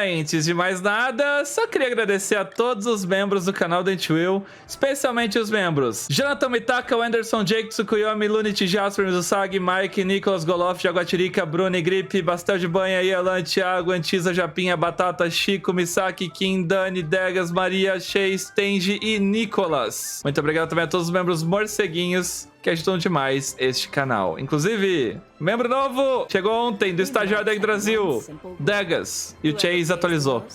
Antes de mais nada, só queria agradecer a todos os membros do canal DanteWill, especialmente os membros Jonathan Mitaka, Anderson, Jake, Tsukuyomi, Lunit, Jasper, Mizusagi, Mike, Nicolas, Golof, Jaguatirica, Bruni, Gripe, Bastel de Banha, Ielan, Thiago, Antisa, Japinha, Batata, Chico, Misaki, Kim, Dani, Degas, Maria, Chase, Tenji e Nicolas. Muito obrigado também a todos os membros morceguinhos que ajudam demais este canal. Inclusive, membro novo chegou ontem do estagiário da Brasil, Degas, e o Chase atualizou.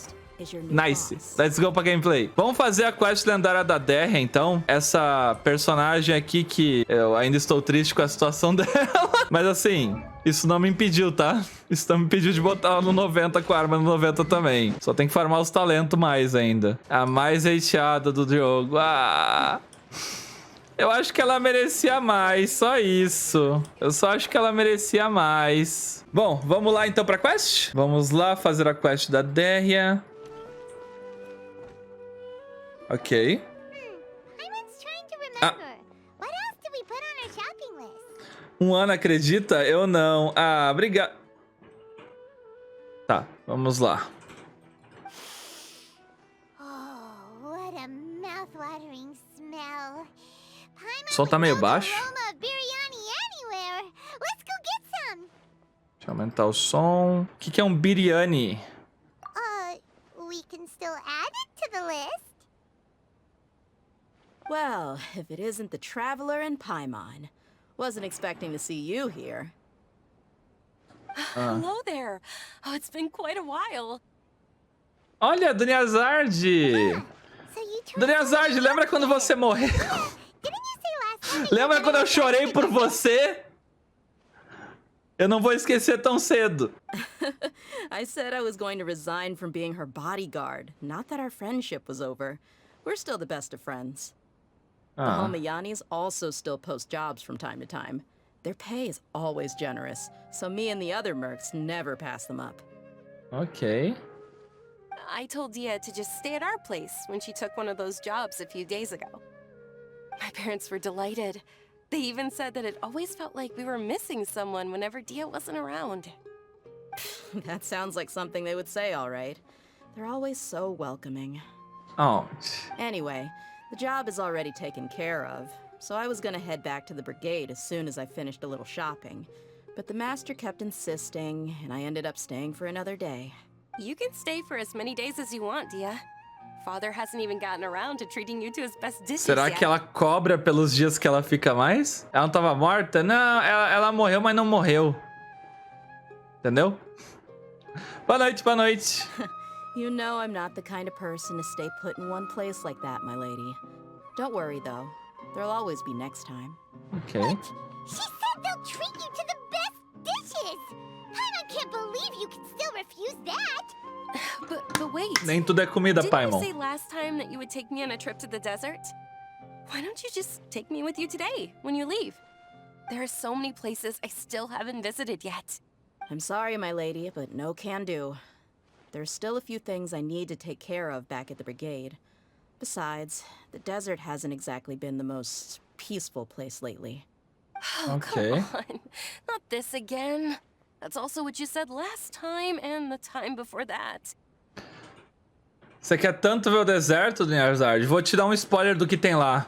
Nice. Let's go pra gameplay. Vamos fazer a quest lendária da Dehya, então. Essa personagem aqui que eu ainda estou triste com a situação dela. Mas assim, isso não me impediu, tá? Isso não me impediu de botar ela no 90 com a arma no 90 também. Só tem que farmar os talentos mais ainda. A mais hateada do jogo. Ah... Eu acho que ela merecia mais, só isso. Eu só acho que ela merecia mais. Bom, vamos lá então pra quest? Vamos lá fazer a quest da Dehya. Ok. Ah. Um ano, acredita? Eu não. Ah, obrigado. Tá, vamos lá. O som tá meio baixo. Deixa eu aumentar o som. O que é um biryani? Well, if it isn't the Traveler and Paimon. Wasn't expecting to see you here. Hello there. Oh, it's been quite a while. Olha, Dunyazard! Dunyazard, lembra quando você morreu? Lembra quando eu chorei por você? Eu não vou esquecer tão cedo. I said I was going to resign from being her bodyguard. Not that our friendship was over. We're still the best of friends. The Homayanis also still post jobs from time to time. Their pay is always generous, so me and the other mercs never pass them up. Ok. I told Dehya to just stay at our place when she took one of those jobs a few days ago. My parents were delighted. They even said that it always felt like we were missing someone whenever Dehya wasn't around. That sounds like something they would say, all right. They're always so welcoming. Oh. Anyway, the job is already taken care of, so I was gonna head back to the brigade as soon as I finished a little shopping. But the master kept insisting, and I ended up staying for another day. You can stay for as many days as you want, Dehya. Father hasn't even gotten around to treating you to his best dishes. Será que ela cobra pelos dias que ela fica mais? Ela não tava morta? Não, ela morreu, mas não morreu. Entendeu? Boa noite, boa noite. You know I'm not the kind of person to stay put in one place like that, my lady. Don't worry, though. There'll always be next time. Okay. What? She said they'll treat you to the best dishes! I can't believe you can still refuse that! But wait. Nem tudo é comida, Paimon. Didn't you say last time that you would take me on a trip to the desert? Why don't you just take me with you today, when you leave? There are so many places I still haven't visited yet. I'm sorry, my lady, but no can do. There's still a few things I need to take care of back at the brigade. Besides, the desert hasn't exactly been the most peaceful place lately. Oh, Okay. come on. Not this again. That's also what you said last time and the time before that. Você quer tanto ver o deserto, Dunyazard? Vou te dar um spoiler do que tem lá.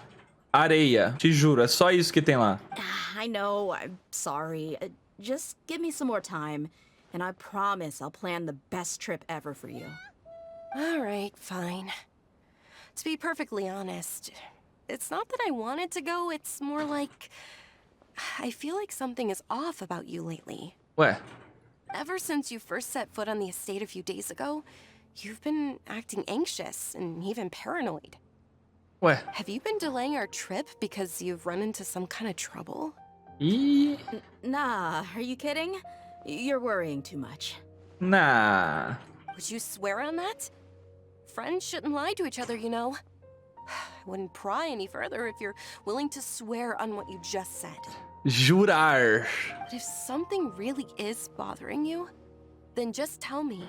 Areia. Te juro, é só isso que tem lá. I know, I'm sorry. Just give me some more time, and I promise I'll plan the best trip ever for you. All right, fine. To be perfectly honest, it's not that I wanted to go, it's more like... I feel like something is off about you lately. Ué? Ever since you first set foot on the estate a few days ago, you've been acting anxious and even paranoid. Ué? Have you been delaying our trip because you've run into some kind of trouble? Ih... Nah, are you kidding? You're worrying too much. Nah. Would you swear on that? Friends shouldn't lie to each other, you know. I wouldn't pry any further if you're willing to swear on what you just said. Jurar. But if something really is bothering you, then just tell me.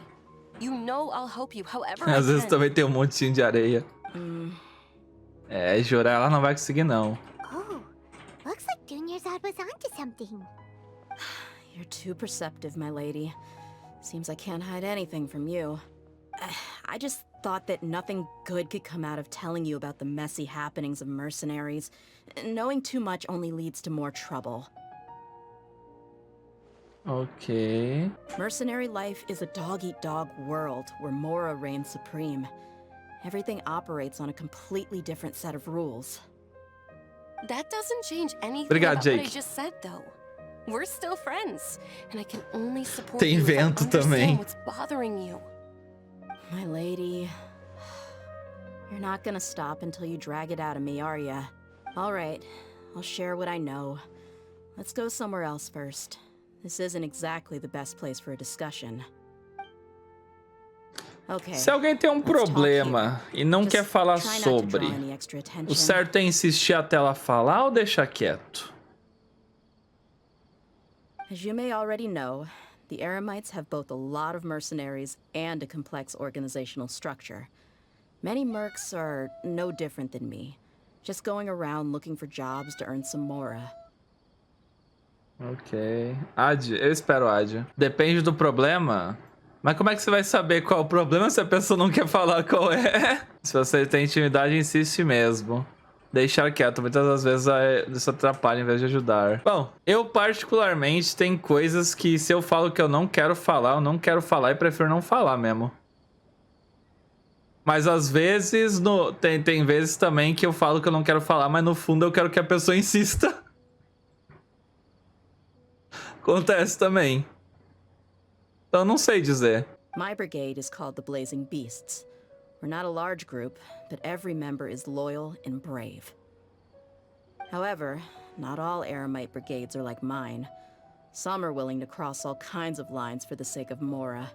You know I'll help you however I Às vezes can. também tem um montinho de areia. É, jurar ela não vai conseguir, não. Oh, looks like Dunyazad was onto something. You're too perceptive, my lady. Seems I can't hide anything from you. I just thought that nothing good could come out of telling you about the messy happenings of mercenaries. Knowing too much only leads to more trouble. Ok. Mercenary life is a dog-eat-dog world where Mora reigns supreme. Everything operates on a completely different set of rules. That doesn't change anything Obrigado, about what I Jake. just said, though. We're still friends, and I can only support Tem you if I vento understand também. what's bothering you. My lady, you're not gonna stop until you drag it out of me, are ya? All right, I'll share what I know. Let's go somewhere else first. This isn't exactly the best place for a discussion. Okay. Se alguém tem um problema e não quer falar sobre, o certo é insistir até ela falar ou deixar quieto? As you may already know, the Eremites have both a lot of mercenaries and a complex organizational structure. Many mercs are no different than me, just going around looking for jobs to earn some mora. Ok. Ad, eu espero, Ad. Depende do problema. Mas como é que você vai saber qual é o problema se a pessoa não quer falar qual é? Se você tem intimidade, insiste mesmo. Deixar quieto, muitas das vezes isso atrapalha em vez de ajudar. Bom, eu particularmente tem coisas que se eu falo que eu não quero falar, eu não quero falar e prefiro não falar mesmo. Mas às vezes, tem vezes também que eu falo que eu não quero falar, mas no fundo eu quero que a pessoa insista. Acontece também. Então não sei dizer. My brigade is called the Blazing Beasts. We're not a large group, but every member is loyal and brave. However, not all Eremite brigades are like mine. Some are willing to cross all kinds of lines for the sake of Mora.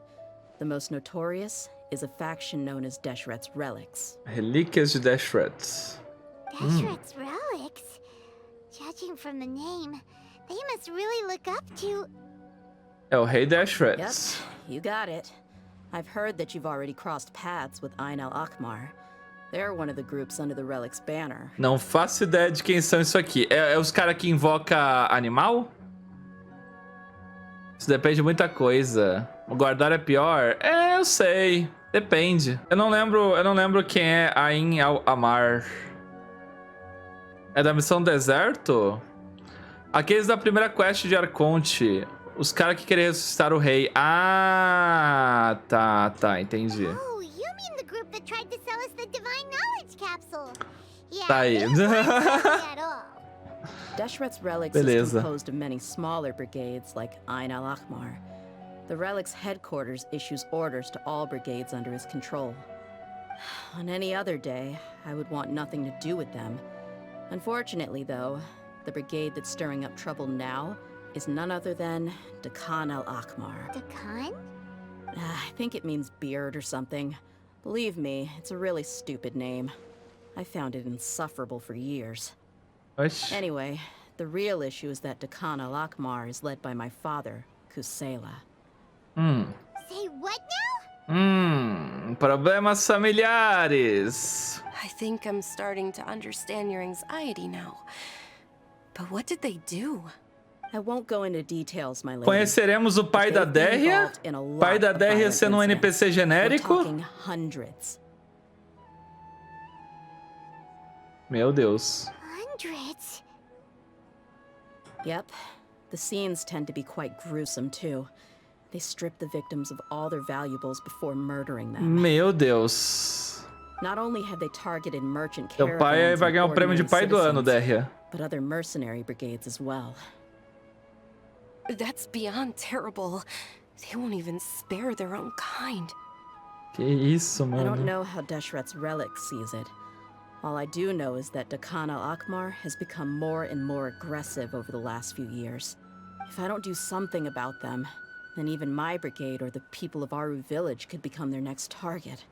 The most notorious is a faction known as Deshret's Relics. Relíquias de Deshret. Deshret's Relics? Judging from the name, they must really look up to... É o rei Deshret. Yep, you got it. I've heard that you've already crossed paths with Ain al-Akmar. They're one of the groups under the Relic's banner. Não faço ideia de quem são isso aqui. É os caras que invoca animal? Isso depende de muita coisa. O guardar é pior? É, eu sei. Depende. Eu não lembro quem é Ain al-Amar. É da missão Deserto? Aqueles da primeira quest de Arconte. Os caras que queriam ressuscitar o rei. Ah, tá, entendi. Oh, you mean the group that tried to sell us the divine knowledge capsule? Yeah, Tá aí. they weren't at all. Deshret's Relics Beleza. is composed of many smaller brigades like Ain al-Akmar. The Relic's headquarters issues orders to all brigades under his control. On any other day, I would want nothing to do with them. Unfortunately, though, the brigade that's stirring up trouble now is none other than Dakan al-Akmar. Dakan? I think it means beard or something. Believe me, it's a really stupid name. I found it insufferable for years. Oxi. Anyway, the real issue is that Dakan al-Akmar is led by my father, Kusela. Say what now? Problemas familiares. I think I'm starting to understand your anxiety now. But what did they do? I won't go into details, my lady. Conheceremos o pai da They've been Dehya? involved in a lot Pai da of Dehya violent sendo um incidents. NPC We're genérico? talking hundreds. Meu Deus. Hundreds? Yep. The scenes tend to be quite gruesome, too. They strip the victims of all their valuables before murdering them. Meu Deus. Not only have they targeted merchant Seu pai caravans vai and ganhar o prêmio de ordinary pai do ano, citizens, Dehya. but other mercenary brigades as well. That's beyond terrible. They won't even spare their own kind. Que isso, I don't mano. know how Deshret's Relic sees it. All I do know is that Dakan al-Akmar has become more and more aggressive over the last few years. If I don't do something about them, then even my brigade or the people of Aru village could become their next target.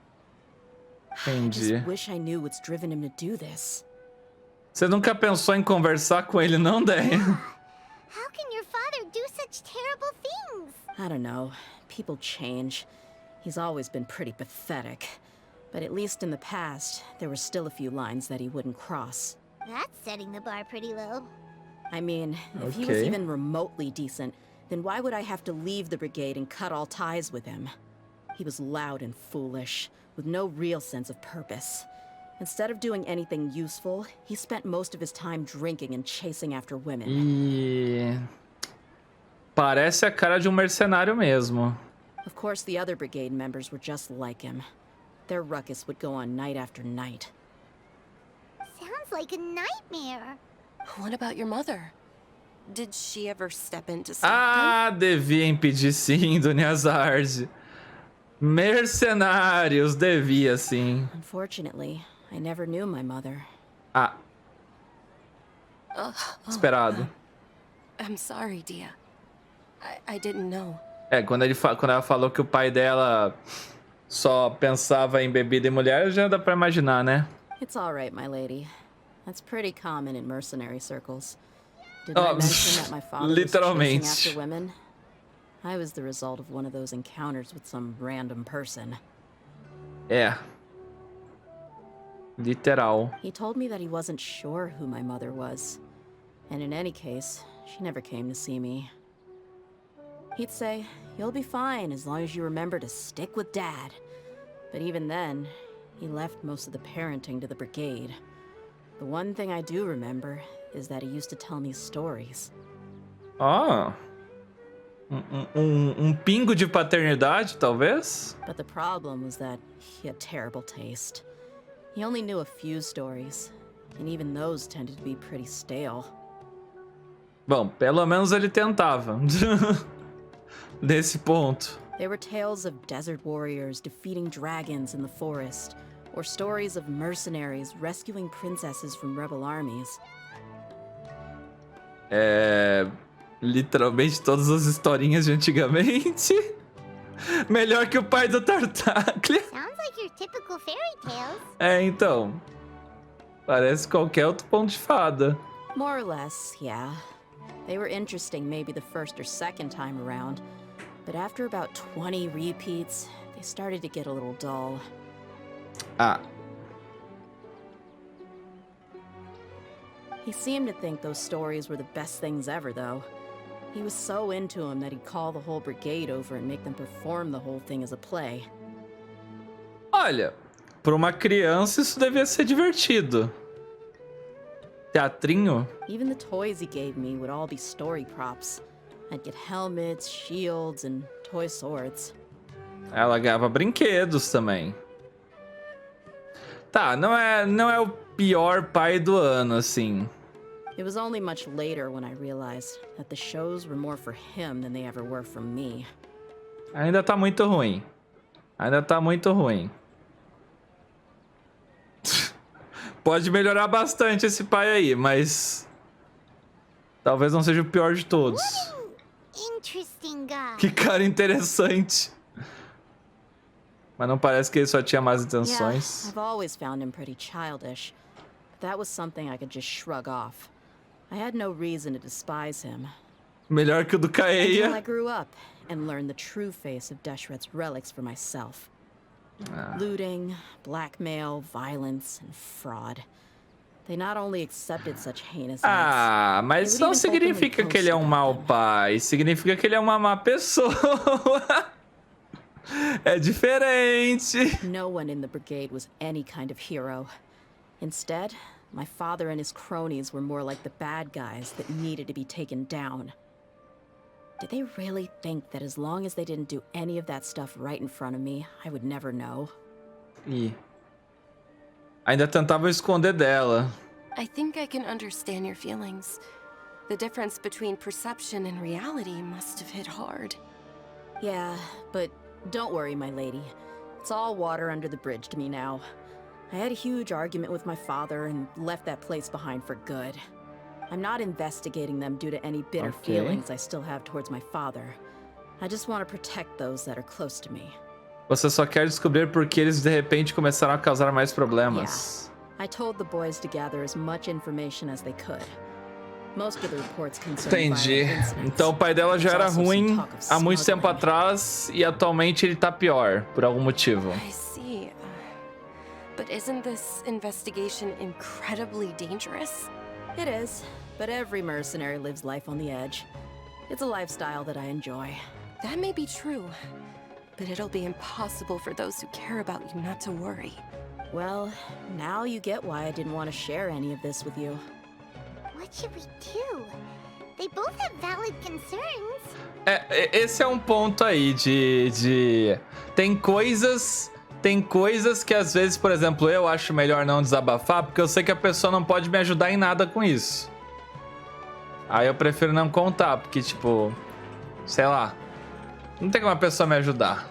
I Entendi. just wish I knew what's driven him to do this. Você nunca pensou em conversar com ele, não, Dehya? How can your father do such terrible things? I don't know. People change. He's always been pretty pathetic. But at least in the past, there were still a few lines that he wouldn't cross. That's setting the bar pretty low. I mean, if he was Okay. even remotely decent, then why would I have to leave the brigade and cut all ties with him? He was loud and foolish, with no real sense of purpose. Instead of doing anything useful, he spent most of his time drinking and chasing after women. E... parece a cara de mercenário mesmo. Of course, the other brigade members were just like him. Their ruckus would go on night after night. Sounds like a nightmare. What about your mother? Did she ever step in to stop them? Devia impedir sim, Dona Hazard. Mercenários, devia sim. Unfortunately, I never knew my mother. Esperado. I'm sorry, Dehya. I didn't know. Quando ela falou que o pai dela só pensava em bebida e mulher, já dá pra imaginar, né? It's all right, my lady. That's pretty common in mercenary circles. Did I mention that my father was chasing after women? I was the result of one of those encounters with some random person. Literal. He told me that he wasn't sure who my mother was. And in any case, she never came to see me. He'd say, "You'll be fine as long as you remember to stick with Dad." But even then, he left most of the parenting to the brigade. The one thing I do remember is that he used to tell me stories. Pingo de paternidade, talvez? But the problem was that he had terrible taste. He only knew a few stories, and even those tended to be pretty stale. Bom, pelo menos ele tentava. Nesse ponto. There were tales of desert warriors defeating dragons in the forest, or stories of mercenaries rescuing princesses from rebel armies. Literalmente todas as historinhas de antigamente. Melhor que o pai do Tartaglia. Sounds like your typical fairy tales. Então. Parece qualquer outro conto de fada. More or less, yeah. They were interesting maybe the first or second time around, but after about 20 repeats, they started to get a little dull. He seemed to think those stories were the best things ever, though. He was so into them that he'd call the whole brigade over and make them perform the whole thing as a play. Olha, para uma criança isso devia ser divertido. Teatrinho? Even the toys he gave me would all be story props. I'd get helmets, shields, and toy swords. Ela ganhava brinquedos também. Tá, não é o pior pai do ano, assim. It was only much later when I realized that the shows were more for him than they ever were for me. Ainda tá muito ruim. Pode melhorar bastante esse pai aí, mas talvez não seja o pior de todos. Interesting guy. Que cara interessante. Mas não parece que ele só tinha más intenções. Yeah, I've always found him pretty childish. But that was something I could just shrug off. I had no reason to despise him. Melhor que o do Until Dehya. I grew up and learned the true face of Deshret's relics for myself. Looting, blackmail, violence, and fraud. They not only accepted such heinous acts, Mas isso não significa que ele é um mau pai. Significa que ele é uma má pessoa. É diferente. no one in the brigade was any kind of hero. Instead, my father and his cronies were more like the bad guys that needed to be taken down. Did they really think that as long as they didn't do any of that stuff right in front of me, I would never know? Ainda tentava esconder dela. I think I can understand your feelings. The difference between perception and reality must have hit hard. Yeah, but don't worry, my lady. It's all water under the bridge to me now. I had a huge argument with my father and left that place behind for good. I'm not investigating them due to any bitter feelings I still have towards my father. I just want to protect those that are close to me. Você só quer descobrir por que eles de repente começaram a causar mais problemas. I told the boys to gather as much information as they could. Most of the reports concern Entendi. violent incidents. Então o pai dela já There's era also some ruim talk of há muito tempo smuggling. atrás e atualmente ele tá pior, por algum motivo. I see. But isn't this investigation incredibly dangerous? It is, but every mercenary lives life on the edge. It's a lifestyle that I enjoy. That may be true. but it'll be impossible for those who care about you not to worry. Well, now you get why I didn't want to share any of this with you. What should we do? They both have valid concerns. Esse é um ponto aí de... Tem coisas que às vezes, por exemplo, eu acho melhor não desabafar, porque eu sei que a pessoa não pode me ajudar em nada com isso. Aí eu prefiro não contar, porque tipo... Sei lá. Não tem como a pessoa me ajudar.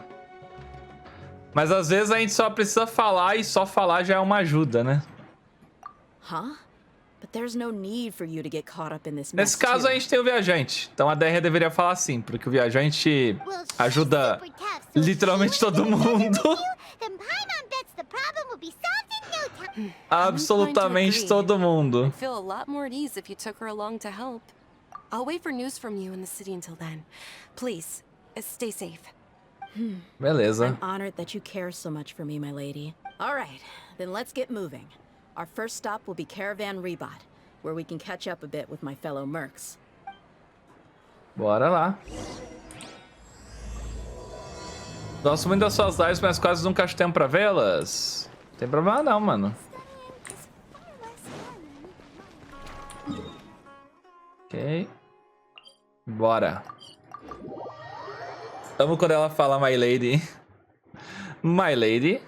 Mas às vezes a gente só precisa falar e só falar já é uma ajuda, né? Huh? But there's no need for you to get caught up in this Nesse mess caso too. a gente tem o viajante. Então a Dehya deveria falar sim, porque o viajante Well, she's ajuda super tough, so if literalmente she todo wants to be together mundo. with you, then Paimon bets the problem will be solved in no time. Absolutamente agree. todo mundo. I'd feel a lot more at ease if you took her along to help. I'll wait for news from you in the city until then. Please, stay safe. Beleza. I'm honored that you care so much for me, my lady. All right, then let's get moving. Our first stop will be Caravan Rebot, where we can catch up a bit with my fellow mercs. Bora lá. Gosto muito das suas lives, mas quase nunca acho tempo pra vê-las. Não tem problema não, mano. Ok. Bora. Amo quando ela fala my lady. My lady.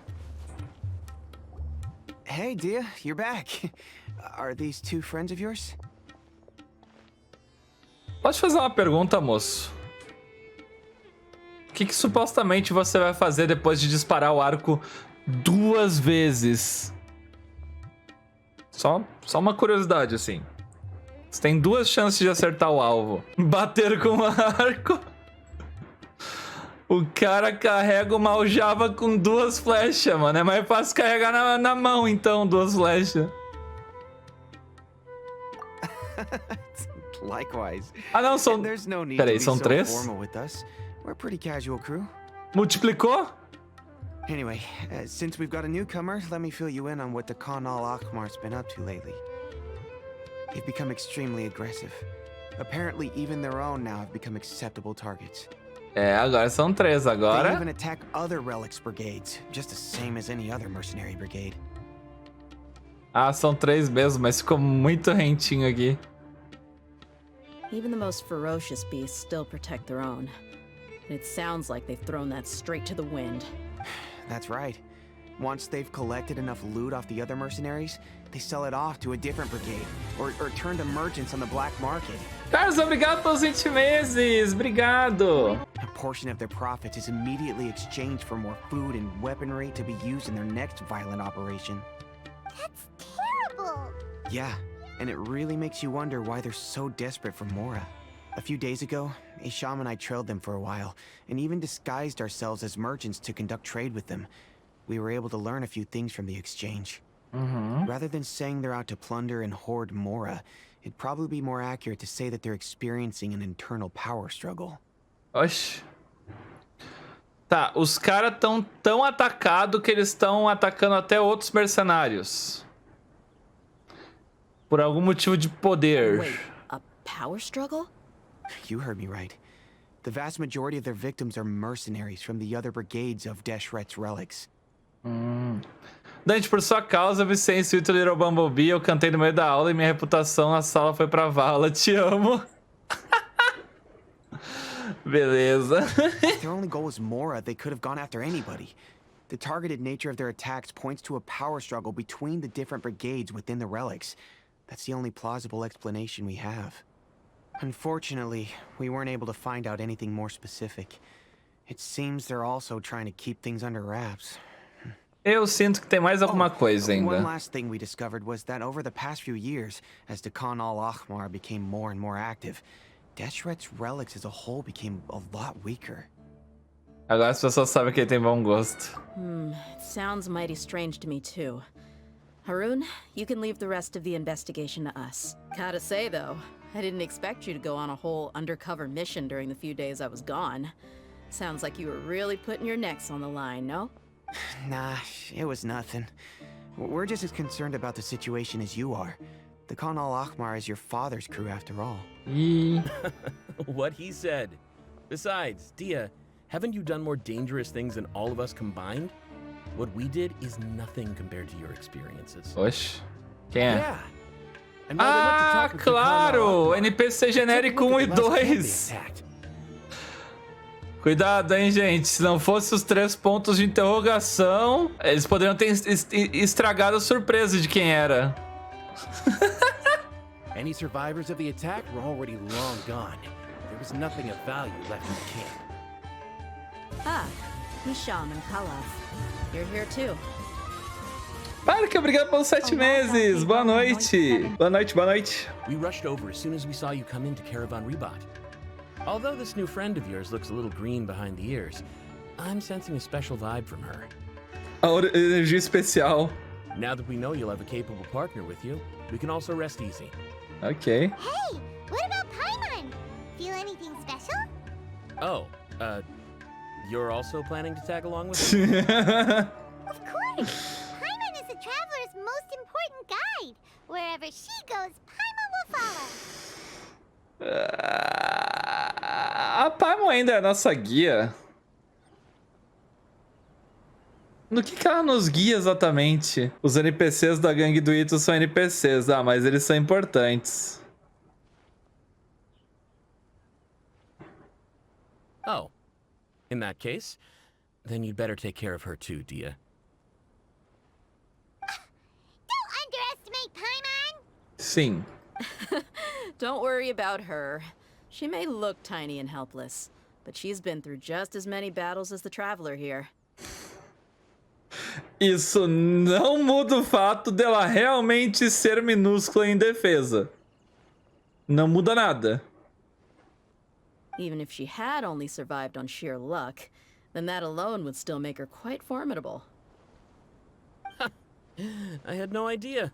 Hey, Dehya, you're back. Are these two friends of yours? Posso te fazer uma pergunta, moço? O que supostamente você vai fazer depois de disparar o arco 2 vezes? Só uma curiosidade, assim. Você tem 2 chances de acertar o alvo. Bater com o arco. O cara carrega uma aljava com 2 flechas, mano. É mais fácil carregar na mão, então, 2 flechas. Likewise. Ah, não, são... There's no need Peraí, to be são so 3? formal with us. We're a pretty casual crew. Multiplicou? Anyway, since we've got a newcomer, let me fill you in on what the Khan al-Akhmar's been up to lately. They've become extremely aggressive. Apparently, even their own now have become acceptable targets. É, agora são 3 They agora. even attack other relics brigades, just the same as any other mercenary brigade. Ah, são 3 mesmo, mas ficou muito rentinho aqui. Even the most ferocious beasts still protect their own. And it sounds like they've thrown that straight to the wind. That's right. Once they've collected enough loot off the other mercenaries, they sell it off to a different brigade, or turn to merchants on the black market. Carlos, obrigado pelos 20 meses. Obrigado. A portion of their profits is immediately exchanged for more food and weaponry to be used in their next violent operation. That's terrible. Yeah, and it really makes you wonder why they're so desperate for Mora. A few days ago, Isham and I trailed them for a while, and even disguised ourselves as merchants to conduct trade with them. We were able to learn a few things from the exchange. Rather than saying they're out to plunder and hoard Mora, it'd probably be more accurate to say that they're experiencing an internal power struggle. Oxi. Tá, os caras tão tão atacados que eles estão atacando até outros mercenários. Por algum motivo de poder. Wait, a power struggle? You heard me right. The vast majority of their victims are mercenaries from the other brigades of Deshret's relics. Dante, por sua causa, eu viciei em Sweet Little Bumblebee, eu cantei no meio da aula e minha reputação na sala foi pra vala. Te amo. Beleza. If their only goal was Mora, they could have gone after anybody. The targeted nature of their attacks points to a power struggle between the different brigades within the relics. That's the only plausible explanation we have. Unfortunately, we weren't able to find out anything more specific. It seems they're also trying to keep things under wraps. Eu sinto que tem mais alguma coisa One ainda. last thing we discovered was that over the past few years, as the Khan al-Akhmar became more and more active, Deshret's relics as a whole became a lot weaker. Agora as pessoas sabem que ele tem bom gosto. It sounds mighty strange to me too. Haroon, you can leave the rest of the investigation to us. Gotta say though, I didn't expect you to go on a whole undercover mission during the few days I was gone. Sounds like you were really putting your necks on the line, no? Nah, it was nothing. We're just as concerned about the situation as you are. The Khan al-Akhmar is your father's crew after all. Ih, What he said. Besides, Dehya, Haven't you done more dangerous things than all of us combined? What we did is nothing compared to your experiences. Oxe. Quem é? Yeah. And while they went to Ah, talk with Yukon claro! Law, NPC genérico take a 1 e look at the last camp they 2. attacked. Cuidado, hein, gente. Se não fosse os 3 pontos de interrogação, eles poderiam ter estragado a surpresa de quem era. Any survivors of the attack were already long gone. There was nothing of value left in the camp. Ah, Missão and Kalaf. You're here too. Para que obrigado pelos 7 meses. Boa noite. Boa noite, boa noite. We rushed over as soon as we saw you come into Caravan Rebot. Although this new friend of yours looks a little green behind the ears, I'm sensing a special vibe from her. A energia especial. Now that we know you'll have a capable partner with you, we can also rest easy. Ok. Hey, what about Paimon? Feel anything special? Oh, you're also planning to tag along with us? Of course. Paimon is the traveler's most important guide. Wherever she goes, Paimon will follow. A Paimon ainda é nossa guia. No que ela nos guia exatamente? Os NPCs da gangue do Ito são NPCs. Ah, mas eles são importantes. Oh. In that case, then you'd better take care of her too, Dehya. Don't underestimate Paimon. Sim. Don't worry about her. She may look tiny and helpless, but she's been through just as many battles as the traveler here. Isso não muda o fato dela realmente ser minúscula em defesa. Não muda nada. Even if she had only survived on sheer luck, then that alone would still make her quite formidable. I had no idea.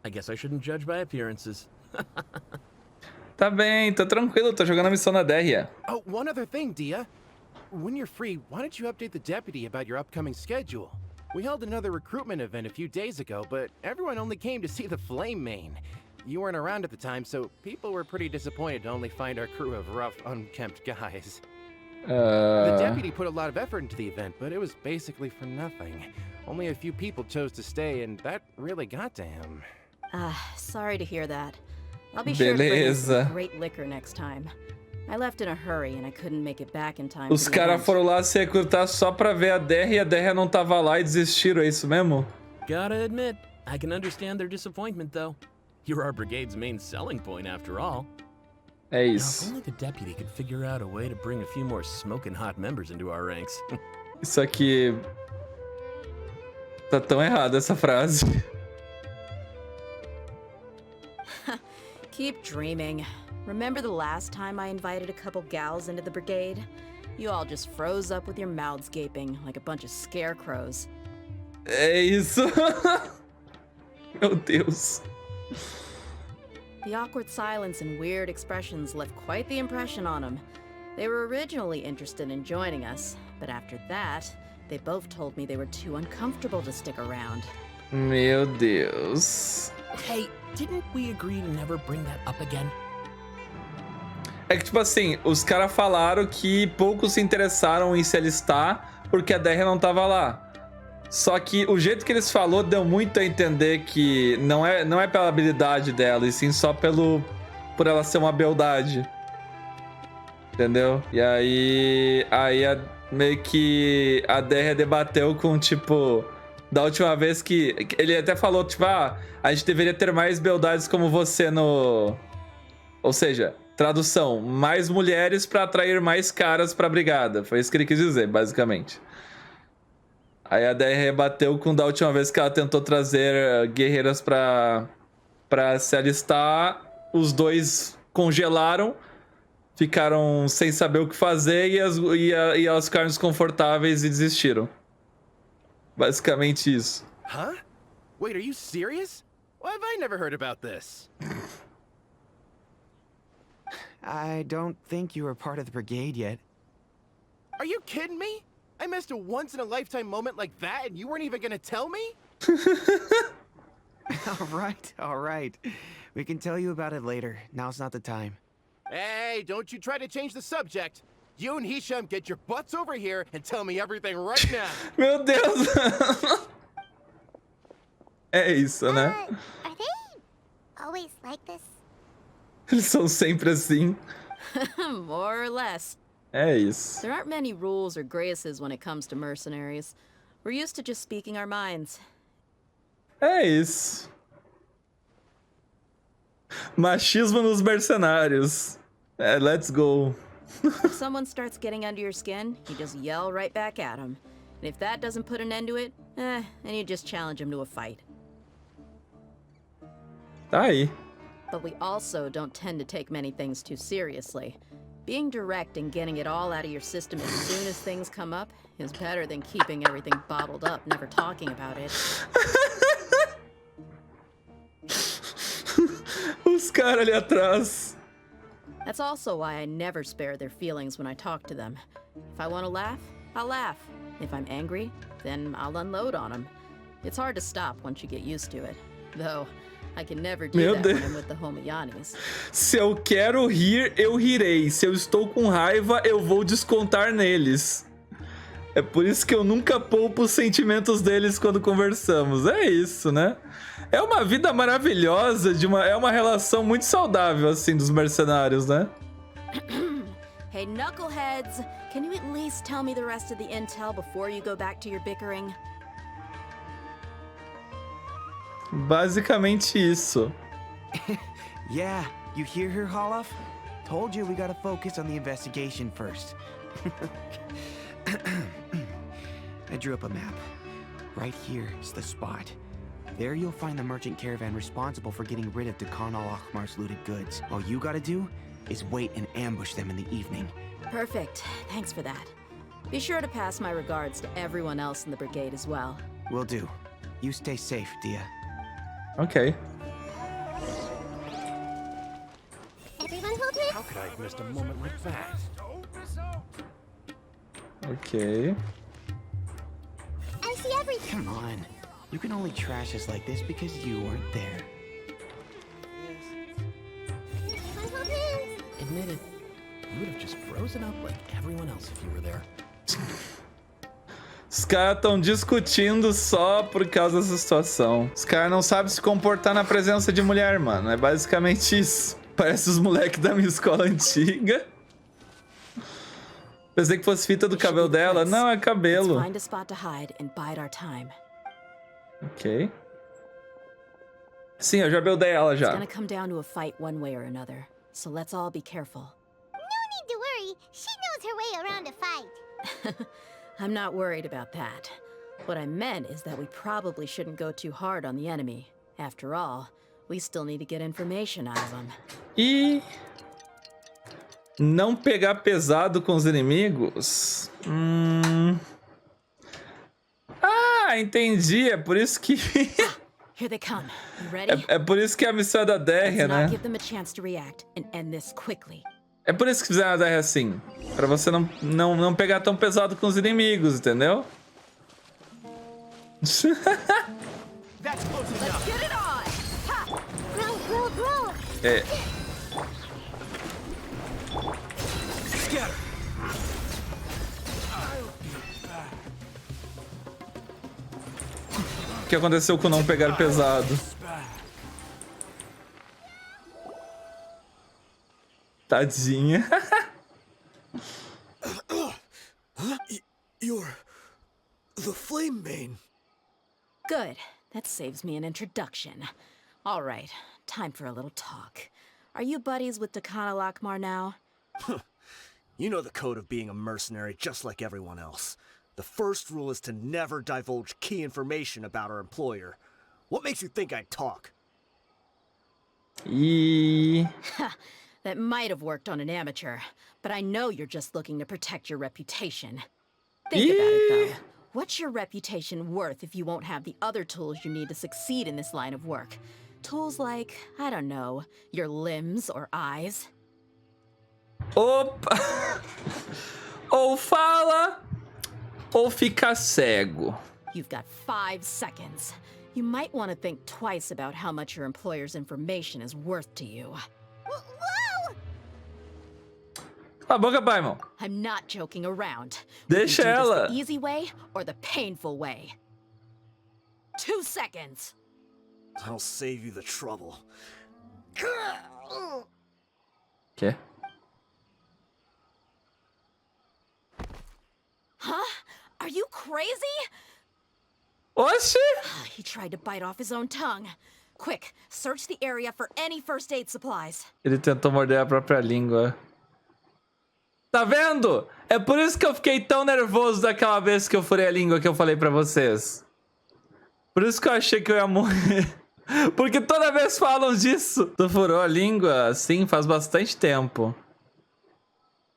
I guess I shouldn't judge by appearances. Tá bem, tá tranquilo, tô jogando a missão na Dehya. Oh, one other thing, Dehya. When you're free, why don't you update the deputy about your upcoming schedule? We held another recruitment event a few days ago, but everyone only came to see the Flame Main. You weren't around at the time, so people were pretty disappointed to only find our crew of rough, unkempt guys. The deputy put a lot of effort into the event, but it was basically for nothing. Only a few people chose to stay, and that really got to him. Sorry to hear that. I'll be sure to bring you some Beleza. great liquor next time. I left in a hurry and I couldn't make it back in time. Os caras foram lá se recrutar só pra ver a Dehya e a Dehya não tava lá e desistiram, é isso mesmo? Gotta admit, I can understand their disappointment, though. You're our brigade's main selling point, after all. É Now, if isso. only the deputy could figure out a way to bring a few more smoking hot members into our ranks. Isso aqui... Tá tão errado essa frase. Keep dreaming. Remember the last time I invited a couple gals into the brigade? You all just froze up with your mouths gaping like a bunch of scarecrows. É isso. Meu Deus. The awkward silence and weird expressions left quite the impression on them. They were originally interested in joining us, but after that, they both told me they were too uncomfortable to stick around. Meu Deus. Hey, didn't we agree to never bring that up again? É que, tipo assim, os caras falaram que poucos se interessaram em se alistar porque a Dehya não tava lá. Só que o jeito que eles falou deu muito a entender que não é pela habilidade dela, e sim só por ela ser uma beldade. Entendeu? E aí meio que a Dehya debateu com, tipo... Da última vez que... Ele até falou, tipo, a gente deveria ter mais beldades como você no... Ou seja... Tradução, mais mulheres pra atrair mais caras pra brigada. Foi isso que ele quis dizer, basicamente. Aí a Dehya rebateu com da última vez que ela tentou trazer guerreiras pra se alistar. Os dois congelaram, ficaram sem saber o que fazer e elas ficaram desconfortáveis e desistiram. Basicamente isso. Huh? Wait, are you serious? Why have I never heard about this? I don't think you were part of the brigade yet. Are you kidding me? I missed a once-in-a-lifetime moment like that and you weren't even gonna tell me? All right. We can tell you about it later. Now's not the time. Hey, don't you try to change the subject. You and Hisham get your butts over here and tell me everything right now. Meu Deus! É isso, né? Are they always like this? Eles são sempre assim. More or less. É isso. There aren't many rules or graces when it comes to mercenaries. We're used to just speaking our minds. É isso. Machismo nos mercenários. É, let's go. If someone starts getting under your skin, you just yell right back at them. And if that doesn't put an end to it, then you just challenge them to a fight. Tá aí. But we also don't tend to take many things too seriously. Being direct and getting it all out of your system as soon as things come up is better than keeping everything bottled up, never talking about it. Os caras ali atrás. That's also why I never spare their feelings when I talk to them. If I want to laugh, I'll laugh. If I'm angry, then I'll unload on them. It's hard to stop once you get used to it. Though, I can never do Meu that Deus. when I'm with the Homayanis. Se eu quero rir, eu rirei. Se eu estou com raiva, eu vou descontar neles. É por isso que eu nunca poupo os sentimentos deles quando conversamos. É isso, né? É uma vida maravilhosa, é uma relação muito saudável, assim, dos mercenários, né? Hey, knuckleheads, can you at least tell me the rest of the intel before you go back to your bickering? Basicamente isso. Yeah, you hear her, Holof? Told you we gotta focus on the investigation first. I drew up a map. Right here is the spot. There you'll find the merchant caravan responsible for getting rid of Khan al-Ahmar's looted goods. All you gotta do is wait and ambush them in the evening. Perfect. Thanks for that. Be sure to pass my regards to everyone else in the brigade as well. Will do. You stay safe, Dehya. Ok. Everyone hold it. How could I have missed a moment like that? Ok. I see everything. Come on. You can only trash us like this because you weren't there. Everyone hold hands. Admit it, you would have just frozen up like everyone else if you were there. Os caras estão discutindo só por causa dessa situação. Os caras não sabem se comportar na presença de mulher, mano. É basicamente isso. Parece os moleques da minha escola antiga. Pensei que fosse fita do cabelo dela. Não, é cabelo. Let's find a spot to hide and bide our time. Ok. Sim, eu já buildei ela It's já. gonna come down to a fight one way or another. So let's all be careful. No need to worry. She knows her way around a fight. I'm not worried about that. What I meant is that we probably shouldn't go too hard on the enemy. After all, we still need to get information out of them. E não pegar pesado com os inimigos? Ah, entendi. É por isso que Here they come. You ready? é por isso que a missão é da Dehya, Let's not né? give them a chance to react and end this quickly. É por isso que fizeram a Dehya assim. Pra você não pegar tão pesado com os inimigos, entendeu? That's close enough. Get it on! Ha! Grow, grow, grow. É. Scatter. O que aconteceu com não pegar pesado? Tadinha. You're the Flame Mane. Good. That saves me an introduction. All right, time for a little talk. Are you buddies with Khan al-Ahmar now? You know the code of being a mercenary just like everyone else. The first rule is to never divulge key information about our employer. What makes you think I'd talk? E That might have worked on an amateur, but I know you're just looking to protect your reputation. Think about it, though. What's your reputation worth if you won't have the other tools you need to succeed in this line of work? Tools like, I don't know, your limbs or eyes? opa! Ou fala, ou fica cego. You've got 5 seconds. You might want to think twice about how much your employer's information is worth to you. Whoa! Cala a boca, Paimon. I'm not joking around. We Deixa can do this ela. the easy way or the painful way. 2 seconds. I'll save you the trouble. Quê? Huh? Are you crazy? Oxi! He tried to bite off his own tongue. Quick, search the area for any first aid supplies. Ele tentou morder a própria língua. Tá vendo? É por isso que eu fiquei tão nervoso daquela vez que eu furei a língua que eu falei pra vocês. Por isso que eu achei que eu ia morrer. Porque toda vez falam disso. Tu furou a língua? Sim, faz bastante tempo.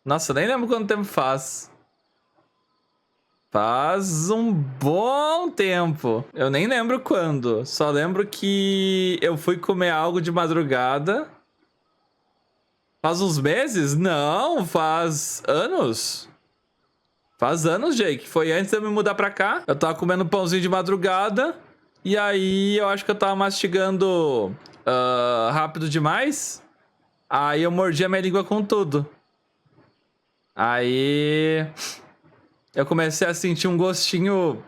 Nossa, eu nem lembro quanto tempo faz. Faz um bom tempo. Eu nem lembro quando. Só lembro que eu fui comer algo de madrugada. Faz uns meses? Não, faz anos. Faz anos, Jake. Foi antes de eu me mudar pra cá. Eu tava comendo pãozinho de madrugada. E aí eu acho que eu tava mastigando rápido demais. Aí eu mordi a minha língua com tudo. Aí eu comecei a sentir um gostinho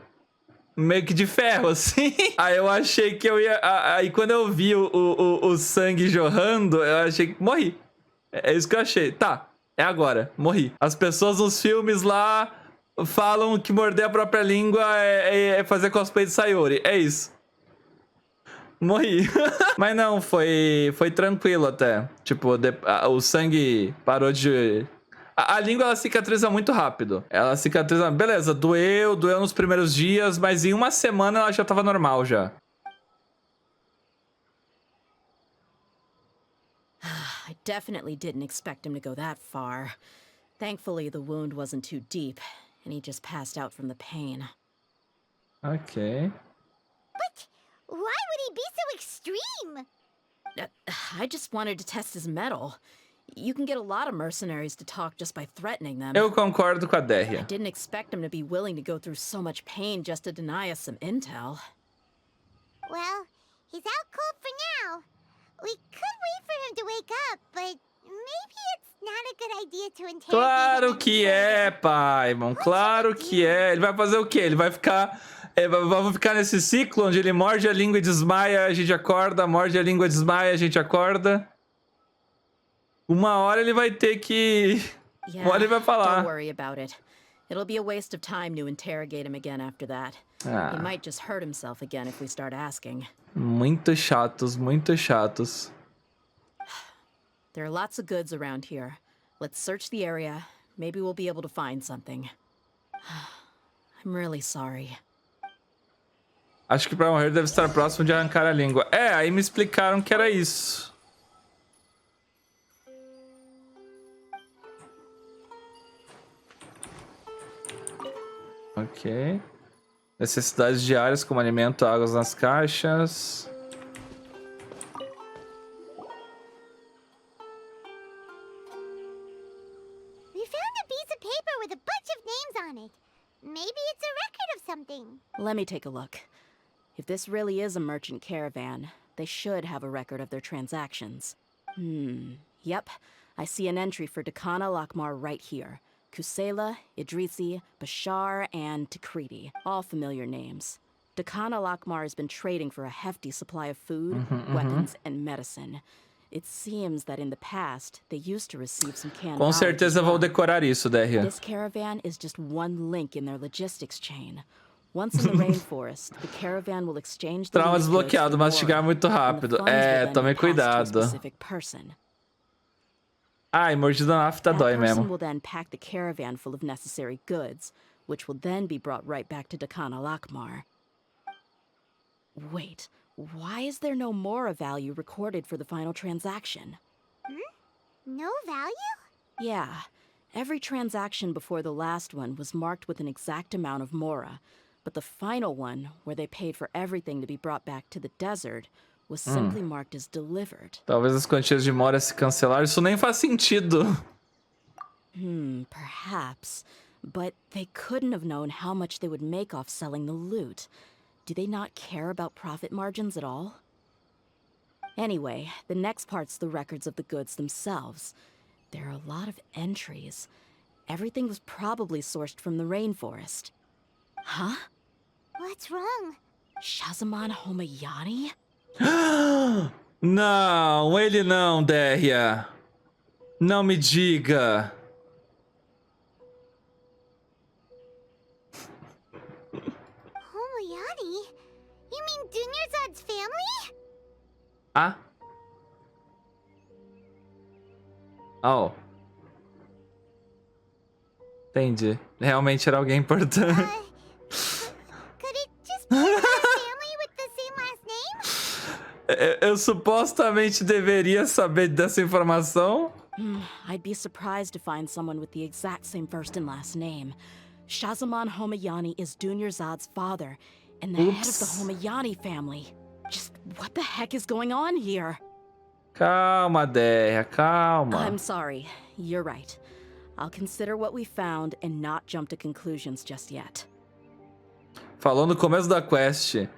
meio que de ferro, assim. Aí eu achei que eu ia... Aí quando eu vi o sangue jorrando, eu achei que morri. É isso que eu achei. Tá, é agora. Morri. As pessoas nos filmes lá falam que morder a própria língua é fazer cosplay de Sayori. É isso. Morri. Mas não, foi tranquilo até. Tipo, o sangue parou de... A língua, ela cicatriza muito rápido. Ela cicatriza... Beleza, doeu nos primeiros dias, mas em uma semana ela já tava normal já. I definitely didn't expect him to go that far. Thankfully, the wound wasn't too deep, and he just passed out from the pain. Ok. But why would he be so extreme? I just wanted to test his mettle. You can get a lot of mercenaries to talk just by threatening them. Eu concordo com a Dehya. I didn't expect him to be willing to go through so much pain just to deny us some intel. Well, he's out cold for now. We could wait for him to wake up, but maybe it's not a good idea to interrogate Claro him que é, Paimon. Claro que é. Ele vai fazer o quê? Ele vai ficar... Vamos ficar nesse ciclo onde ele morde a língua e desmaia, a gente acorda, morde a língua e desmaia, a gente acorda. Uma hora ele vai ter que... Uma hora ele vai falar. Don't worry about it. It'll be a waste of time to interrogate him again after that. He might just hurt himself again if we start asking. Muito chatos, muito chatos. There are lots of goods around here. Let's search the area. Maybe we'll be able to find something. I'm really sorry. Acho que pra morrer deve estar próximo de arrancar a língua. É, aí me explicaram que era isso. Ok. Necessidades diárias como alimento, águas nas caixas. We found a piece of paper with a bunch of names on it. Maybe it's a record of something. Let me take a look. If this really is a merchant caravan, they should have a record of their transactions. Yep. I see an entry for Dakana Lakmar right here. Kusela, Idrisi, Bashar, and Takriti. All familiar names. Dakana Lakmar has been trading for a hefty supply of food, weapons, and medicine. It seems that in the past, they used to receive some canned Com certeza vou decorar isso, Dehya. This caravan is just one link in their logistics chain. Once in the rainforest, the caravan will exchange the Trauma desbloqueado, mastigar muito rápido. É, tome cuidado. Ai, mordida na afta dói mesmo. Will then pack the caravan full of necessary goods, which will then be brought right back to Dakana Lakmar. Wait, why is there no Mora value recorded for the final transaction? No value? Yeah, every transaction before the last one was marked with an exact amount of Mora, but the final one, where they paid for everything to be brought back to the desert, was simply marked as delivered. Talvez as quantias de Mora se cancelaram. Isso nem faz sentido. Perhaps. But they couldn't have known how much they would make off selling the loot. Do they not care about profit margins at all? Anyway, the next part's the records of the goods themselves. There are a lot of entries. Everything was probably sourced from the rainforest. Huh? What's wrong? Shazamon Homayani? Não, ele não, Dehya. Não me diga. Homayani? You mean Dunyarzad's family? Ah? Oh. Entendi. Realmente era alguém importante. Could it just be a family with the same last name? Eu supostamente deveria saber dessa informação. I'd be surprised to find someone with the exact same first and last name. Shazamon Homayani is Dunyarzad's father, and the head of the Homayani family. Just what the heck is going on here? Calma, Dehya, calma. I'm sorry. You're right. I'll consider what we found and not jump to conclusions just yet. Falou no começo da quest.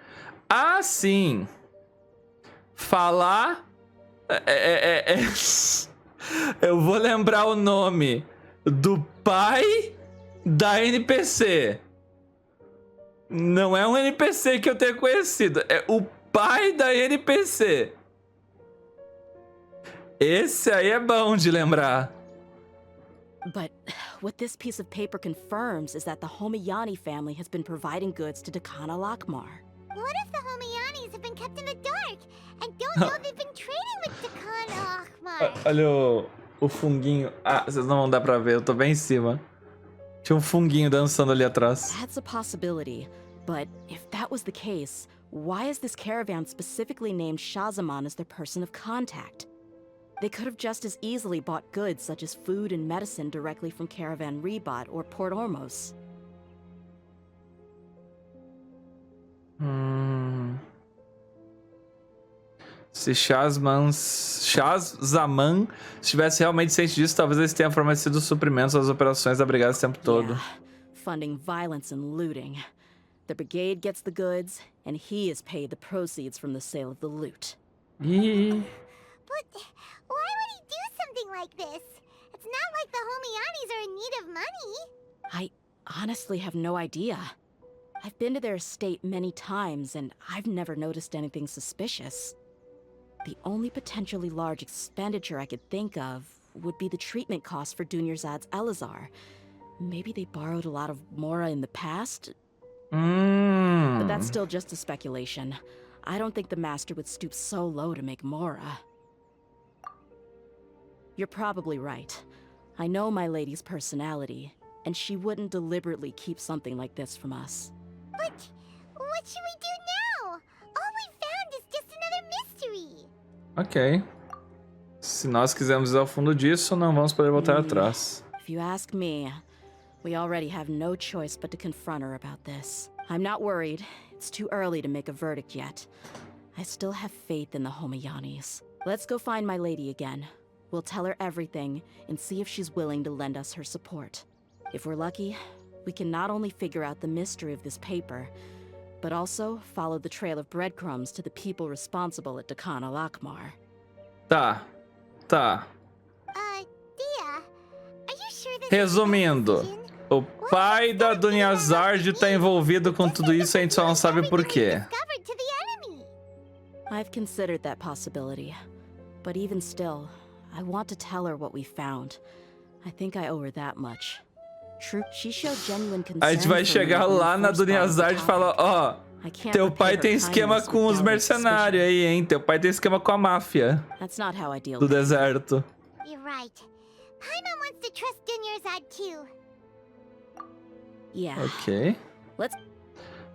Ah, sim. Falar... Eu vou lembrar o nome do pai da NPC. Não é um NPC que eu tenho conhecido. É o pai da NPC. Esse aí é bom de lembrar. But what this piece of paper confirms is that the Homayani family has been providing goods to Dakana Lakmar. What if the Homayanis have been kept in the dark and don't know they've been trading with Dakana Lakmar? Olha o funguinho. Ah, vocês não vão dar pra ver, eu tô bem em cima. Tinha um funguinho dançando ali atrás. That's a possibility, but if that was the case, why is this caravan specifically named Shazamon as their person of contact? They could have just as easily bought goods such as food and medicine directly from Caravan Rebot or Port Ormos. Se Shazman estivesse realmente ciente disso, talvez eles tenham fornecido suprimentos às operações da brigada esse tempo todo. Yeah, funding violence and looting. The brigade gets the goods, and he is paid the proceeds from the sale of the loot. But why would he do something like this? It's not like the Homayanis are in need of money. I honestly have no idea. I've been to their estate many times, and I've never noticed anything suspicious. The only potentially large expenditure I could think of would be the treatment costs for Dunyarzad's Elazar. Maybe they borrowed a lot of Mora in the past? But that's still just a speculation. I don't think the master would stoop so low to make Mora. You're probably right. I know my lady's personality, and she wouldn't deliberately keep something like this from us. But what should we do now? All we found is just another mystery. Ok. Se nós quisermos ir ao fundo disso, não vamos poder voltar atrás. If you ask me, we already have no choice but to confront her about this. I'm not worried. It's too early to make a verdict yet. I still have faith in the Homayanis. Let's go find my lady again. We'll tell her everything and see if she's willing to lend us her support. If we're lucky, we can not only figure out the mystery of this paper, but also follow the trail of breadcrumbs to the people responsible at Dakana Lakmar. Tá. Dehya, are you sure this Resumindo, o pai da Dunyarzad tá envolvido com tudo isso e a gente só não sabe por quê. discovered to the enemy? I've considered that possibility, but even still, I want to tell her what we found. I think I owe her that much. True, she showed genuine concern. A gente vai chegar lá na Dunyarzad e falar, ó, teu pai tem esquema com os mercenários aí, hein? Teu pai tem esquema com a máfia That's not how I deal do with it. deserto. You're right. Paimon wants to trust Dunyarzad too. Yeah. Ok. Let's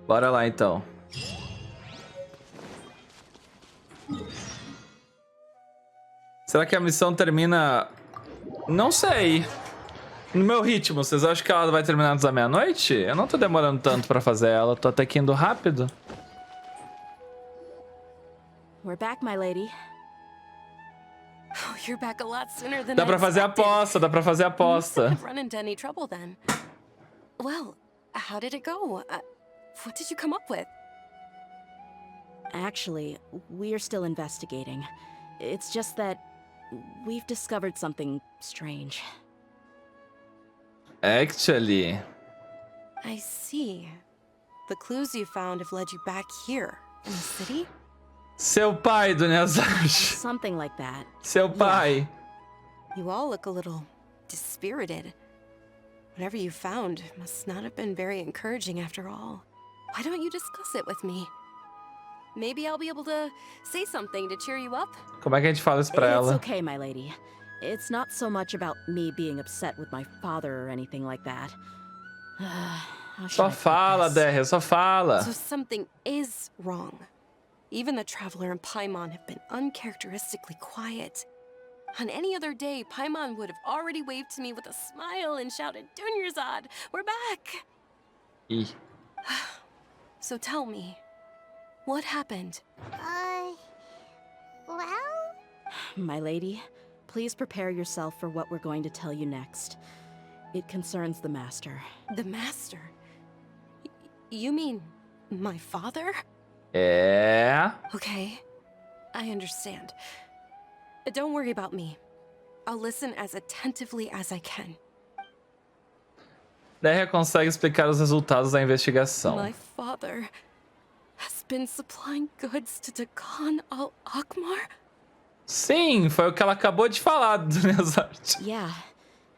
Bora lá então. Será que a missão termina... Não sei. No meu ritmo, vocês acham que ela vai terminar antes da meia-noite? Eu não tô demorando tanto pra fazer ela, tô até que indo rápido. We're back, my lady. Oh, you're back a lot sooner than Dá I pra fazer expected. aposta, dá pra fazer aposta. I've run into any trouble then. Well, how did it go? What did you come up with? Actually, we're still investigating. It's just that we've discovered something strange. Actually. I see. The clues you found have led you back here, in the city? Seu pai, Dona Zarge. Something like that. Seu pai. You all look a little dispirited. Whatever you found must not have been very encouraging after all. Why don't you discuss it with me? Maybe I'll be able to say something to cheer you up? Como é que a gente fala isso pra It's ela? okay, my lady. It's not so much about me being upset with my father or anything like that. How should I Só put fala, this? Dehya, só fala. So something is wrong. Even the Traveler and Paimon have been uncharacteristically quiet. On any other day, Paimon would have already waved to me with a smile and shouted, "Dunyarzad, we're back!" Ih. So tell me, what happened? Well, My lady, please prepare yourself for what we're going to tell you next. It concerns the Master. The Master? You mean my father? É. Okay, I understand. But don't worry about me. I'll listen as attentively as I can. Dehya consegue explicar os resultados da investigação. My father has been supplying goods to Dakan al-Akmar? Sim, foi o que ela acabou de falar, Dona Zarge. Yeah,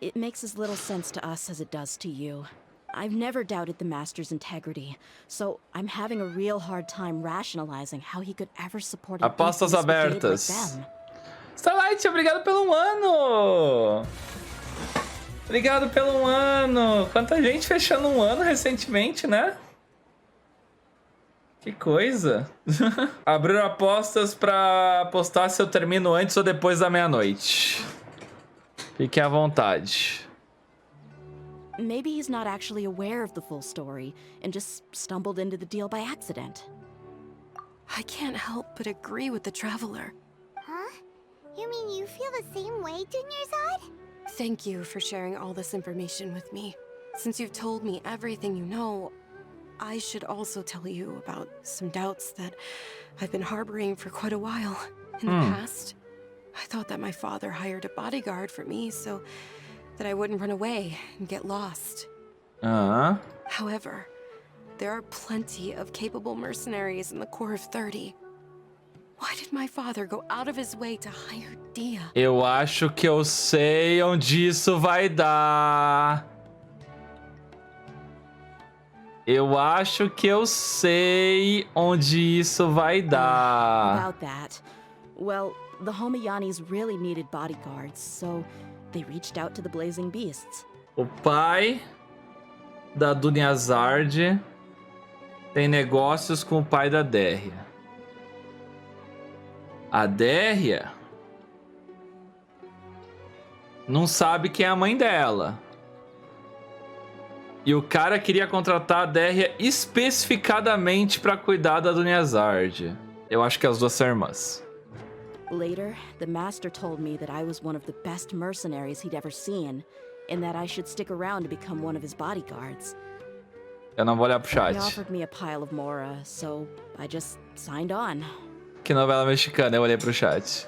it makes as little sense to us as it does to you. I've never doubted the Master's integrity, so I'm having a real hard time rationalizing how he could ever support an Apostas atheist brigade like abertas. them. Starlight, obrigado pelo ano! Obrigado pelo ano! Quanta gente fechando um ano recentemente, né? Que coisa! Abrir apostas pra apostar se eu termino antes ou depois da meia-noite. Fiquem à vontade. Maybe he's not actually aware of the full story and just stumbled into the deal by accident. I can't help but agree with the Traveler. huh? You mean you feel the same way, Dunyarzad? Thank you for sharing all this information with me. Since you've told me everything you know, I should also tell you about some doubts that I've been harboring for quite a while. In the past, I thought that my father hired a bodyguard for me so that I wouldn't run away and get lost. However, there are plenty of capable mercenaries in the Corps of 30. Why did my father go out of his way to hire Dehya? Eu acho que eu sei onde isso vai dar. Eu acho que eu sei onde isso vai dar. About that, well, the Homayanis really needed bodyguards, so they reached out to the Blazing Beasts. O pai da Dunyarzad tem negócios com o pai da Dehya. A Dehya não sabe quem é a mãe dela. E o cara queria contratar a Dehya especificadamente para cuidar da Dunyarzad. Eu acho que as duas são irmãs. Later, the Master told me that I was one of the best mercenaries he'd ever seen, and that I should stick around to become one of his bodyguards. Eu não vou olhar pro He chat. offered me a pile of mora, so I just signed on. Que novela mexicana, eu olhei pro chat.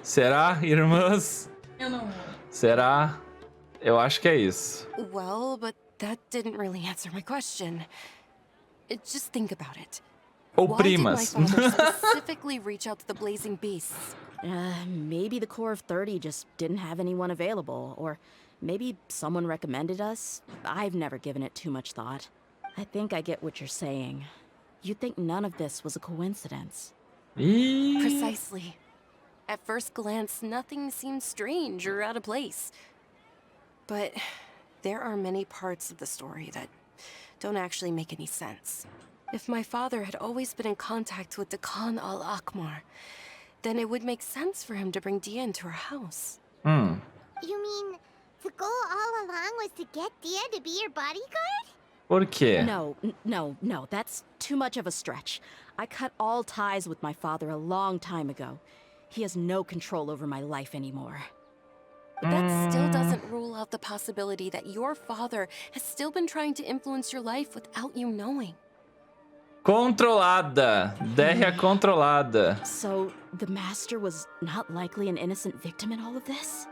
Será, irmãs? Eu não. Será? Eu acho que é isso. Well, but that didn't really answer my question. Just think about it. Ou Why primas. did my father specifically reach out to the Blazing Beasts? Maybe the Corps of 30 just didn't have anyone available, or maybe someone recommended us. I've never given it too much thought. I think I get what you're saying. You'd think none of this was a coincidence. Ih, Precisely. At first glance, nothing seems strange or out of place. But there are many parts of the story that don't actually make any sense. If my father had always been in contact with Dakan al-Akmar, then it would make sense for him to bring Dehya into our house. You mean the goal all along was to get Dehya to be your bodyguard? por quê? No, that's too much of a stretch. I cut all ties with my father a long time ago. He has no control over my life anymore. But that still doesn't rule out the possibility that your father has still been trying to influence your life without you knowing. Controlada. Dehya controlada. So, the master was not likely an innocent victim in all of this?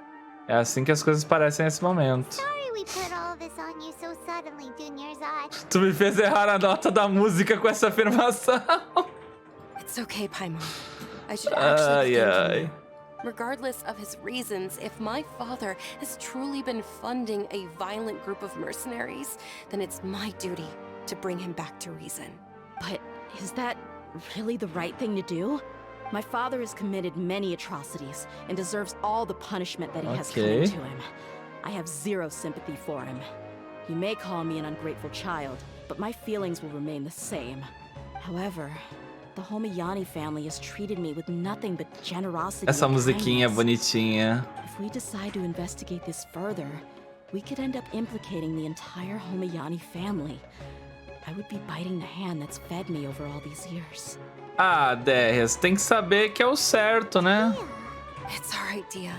É assim que as coisas parecem nesse momento. Sorry we put all of this on you so suddenly, Junior Zod. Tu me fez errar a nota da música com essa afirmação. It's okay, Paimon. I should actually thank Ai, him. Regardless of his reasons, if my father has truly been funding a violent group of mercenaries, then it's my duty to bring him back to reason. But is that really the right thing to do? My father has committed many atrocities and deserves all the punishment that he has coming to him. I have zero sympathy for him. You may call me an ungrateful child, but my feelings will remain the same. However, the Homayani family has treated me with nothing but generosity. Essa and musiquinha kindness. bonitinha. If we decide to investigate this further, we could end up implicating the entire Homayani family. I would be biting the hand that's fed me over all these years. Ah, Dehya, você tem que saber que é o certo, né? It's alright, Dehya.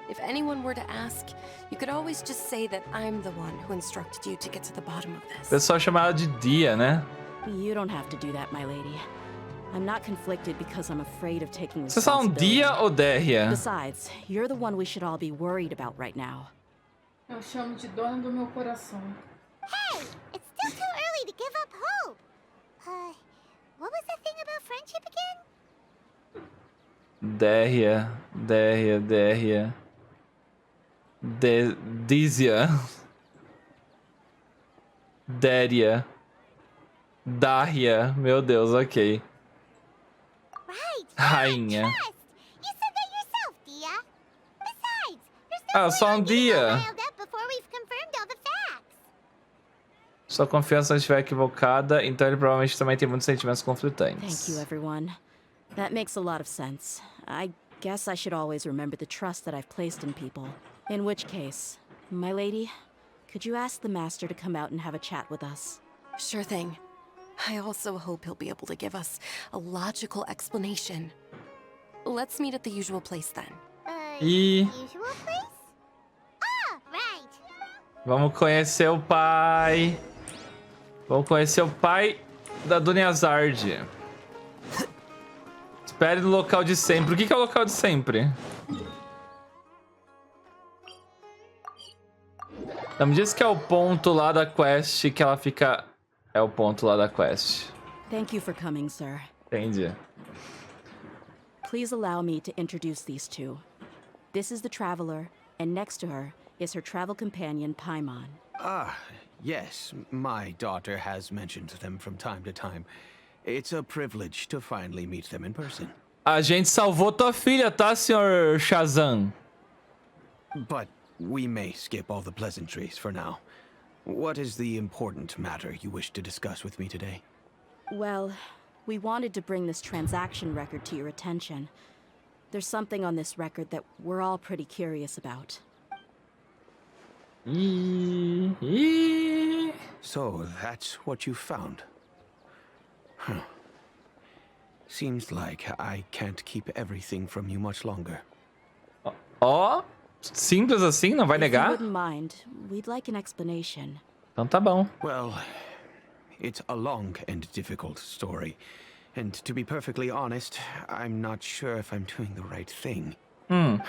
If anyone were to ask, you could always just say that I'm the one who instructed you to get to the bottom of O this. pessoal chama ela de Dehya, né? You don't have to do that, my lady. I'm not conflicted because I'm afraid of taking Vocês falam responsibility. Dehya ou Dehya? Besides, you're the one we should all be worried about right now. Eu chamo de dona do meu coração. Hey! It's still too early to give up hope. What was that thing about friendship again? Dehya. Dehya. Dehya. Dehya. Meu Deus, ok. Right. Rainha. Trust. You said that yourself, Dehya. Besides, there's Ah, só um being dia. riled up before we've confirmed all the facts. Sua confiança estiver equivocada, então ele provavelmente também tem muitos sentimentos Thank conflitantes. you, everyone. That makes a lot of sense. I guess I should always remember the trust that I've placed in people. In which case, my lady, could you ask the master to come out and have a chat with us? Sure thing. I also hope he'll be able to give us a logical explanation. Let's meet at the usual place then. E Usual place? Ah, right. vamos conhecer o pai. Vamos conhecer o pai da Dona Yazard. Espere no local de sempre. O que é o local de sempre? Ela me disse que é o ponto lá da quest que ela fica... É o ponto lá da quest. Thank you for coming, sir. Entendi. Please allow me to introduce these two. This is the traveler, and next to her is her travel companion, Paimon. Ah, yes, my daughter has mentioned them from time to time. It's a privilege to finally meet them in person. A gente salvou tua filha, tá, senhor Shazam? But we may skip all the pleasantries for now. What is the important matter you wish to discuss with me today? Well, we wanted to bring this transaction record to your attention. There's something on this record that we're all pretty curious about. So, that's what you found. Huh. Seems like I can't keep everything from you much longer. Ó, simples assim, não vai If you negar? wouldn't mind, we'd like an explanation. Então tá bom. Well, it's a long and difficult story. And to be perfectly honest, I'm not sure if I'm doing the right thing.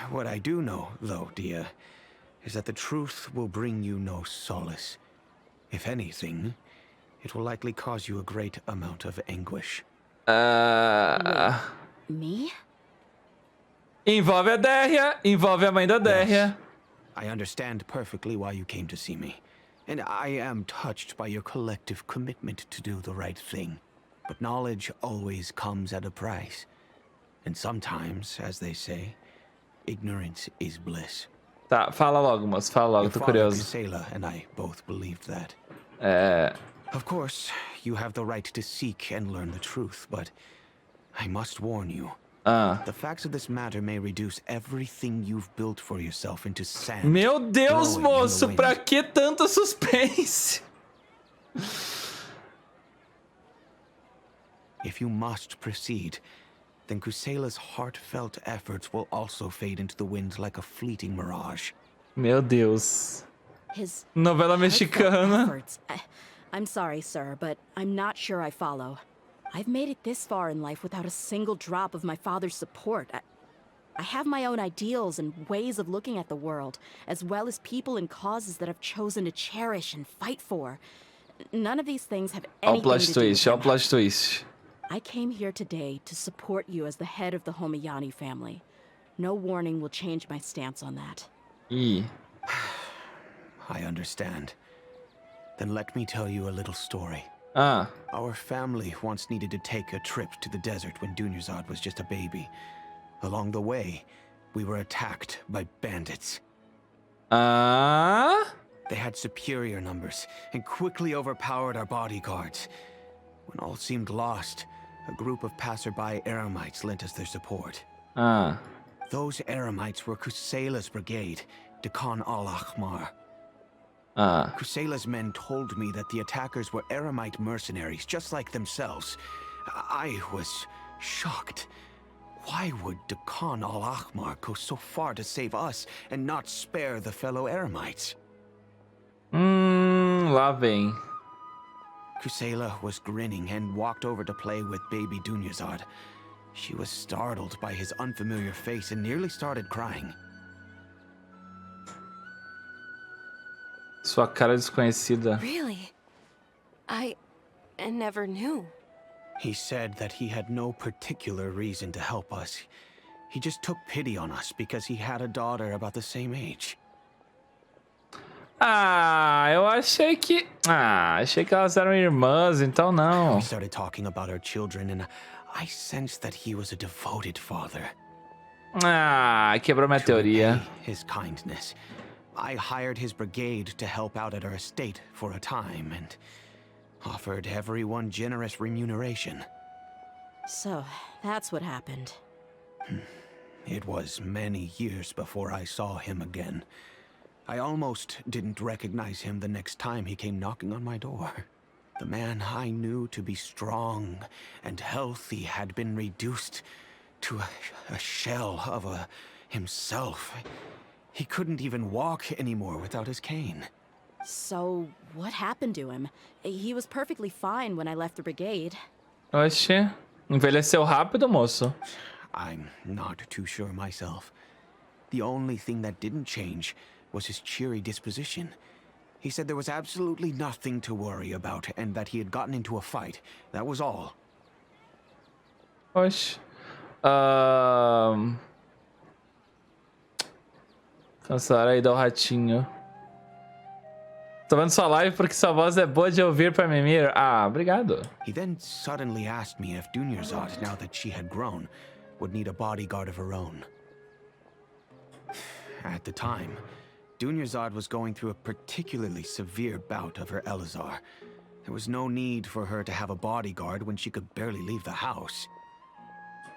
What I do know, though, Dehya, is that the truth will bring you no solace. If anything, it will likely cause you a great amount of anguish. Me? Envolve a Dehya, envolve a mãe da Dehya. I understand perfectly why you came to see me. And I am touched by your collective commitment to do the right thing. But knowledge always comes at a price. And sometimes, as they say, ignorance is bliss. Tá, fala logo, moço, fala logo, Your tô father, curioso. Gisela, and I both believed that. É... Of course, you have the right to seek and learn the truth, but I must warn you. The facts of this matter may reduce everything you've built for yourself into sand. Meu Deus, blowing in the moço, wind. pra que tanto suspense? If you must proceed, then Kusela's heartfelt efforts will also fade into the wind like a fleeting mirage. Meu Deus. His Novela heartfelt mexicana. efforts. I'm sorry, sir, but I'm not sure I follow. I've made it this far in life without a single drop of my father's support. I have my own ideals and ways of looking at the world, as well as people and causes that I've chosen to cherish and fight for. None of these things have anything to do with him. Plot twist. I came here today to support you as the head of the Homayani family. No warning will change my stance on that. Ih. I understand. Then let me tell you a little story. Ah. Our family once needed to take a trip to the desert when Dunyarzad was just a baby. Along the way, we were attacked by bandits. They had superior numbers and quickly overpowered our bodyguards. When all seemed lost, a group of passerby Eremites lent us their support. Those Eremites were Kusela's brigade, Dekan al-Ahmar. Kusela's men told me that the attackers were Eremite mercenaries, just like themselves. I was shocked. Why would Dekan al-Ahmar go so far to save us and not spare the fellow Eremites? Lá vem. Kusela was grinning and walked over to play with baby Dunyarzad. She was startled by his unfamiliar face and nearly started crying. Sua cara desconhecida. Really? I never knew. He said that he had no particular reason to help us. He just took pity on us because he had a daughter about the same age. Eu achei que... achei que elas eram irmãs, então não. We started talking about our children and I sensed that he was a devoted father. Quebrou minha teoria. To repay his kindness, I hired his brigade to help out at our estate for a time and offered everyone generous remuneration. So, that's what happened. It was many years before I saw him again. I almost didn't recognize him the next time he came knocking on my door. The man I knew to be strong and healthy had been reduced to a shell of himself. He couldn't even walk anymore without his cane. So, what happened to him? He was perfectly fine when I left the brigade. Oxê, envelheceu rápido, moço. I'm not too sure myself. The only thing that didn't change was his cheery disposition. He said there was absolutely nothing to worry about and that he had gotten into a fight. That was all. Oxe. Cansar aí, dá o ratinho. Tô vendo sua live porque sua voz é boa de ouvir pra mimir. Obrigado. He then suddenly asked me if Dunyarzad, now that she had grown, would need a bodyguard of her own. At the time, Dunyarzad was going through a particularly severe bout of her Elazar. There was no need for her to have a bodyguard when she could barely leave the house.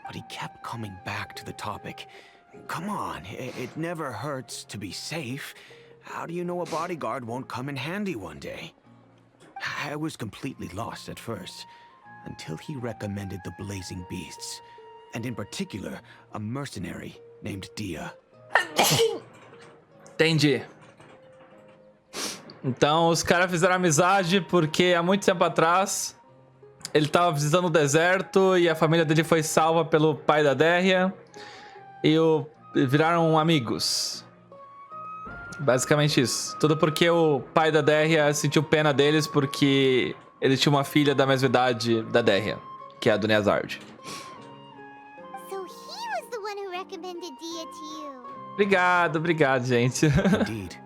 But he kept coming back to the topic. Come on, it never hurts to be safe. How do you know a bodyguard won't come in handy one day? I was completely lost at first, until he recommended the Blazing Beasts, and in particular, a mercenary named Dehya. Entendi. Então, os caras fizeram amizade porque há muito tempo atrás ele tava visitando o deserto e a família dele foi salva pelo pai da Dehya e viraram amigos. Basicamente isso. Tudo porque o pai da Dehya sentiu pena deles porque ele tinha uma filha da mesma idade da Dehya, que é a Dunyarzad. So he was the one who recommended Dehya to you. Obrigado, gente. Indeed.